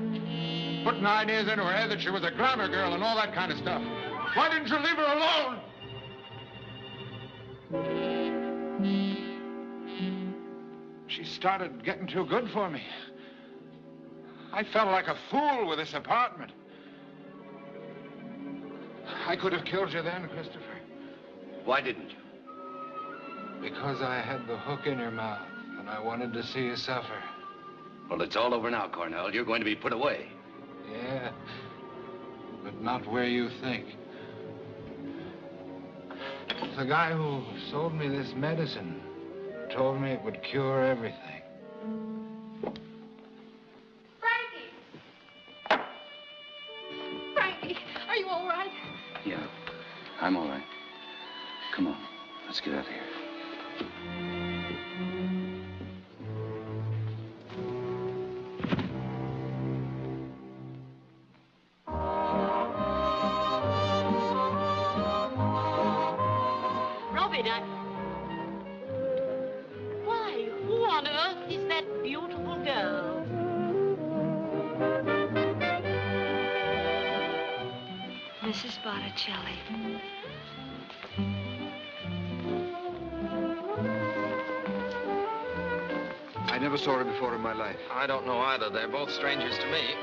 Putting ideas into her head that she was a glamour girl and all that kind of stuff. Why didn't you leave her alone? She started getting too good for me. I felt like a fool with this apartment. I could have killed you then, Christopher. Why didn't you? Because I had the hook in her mouth, and I wanted to see you suffer. Well, it's all over now, Cornell. You're going to be put away. Yeah, but not where you think. The guy who sold me this medicine told me it would cure everything. Frankie, are you all right? Yeah, I'm all right. Come on, let's get out of here. Why, who on earth is that beautiful girl? Mrs. Botticelli. I never saw her before in my life. I don't know either. They're both strangers to me.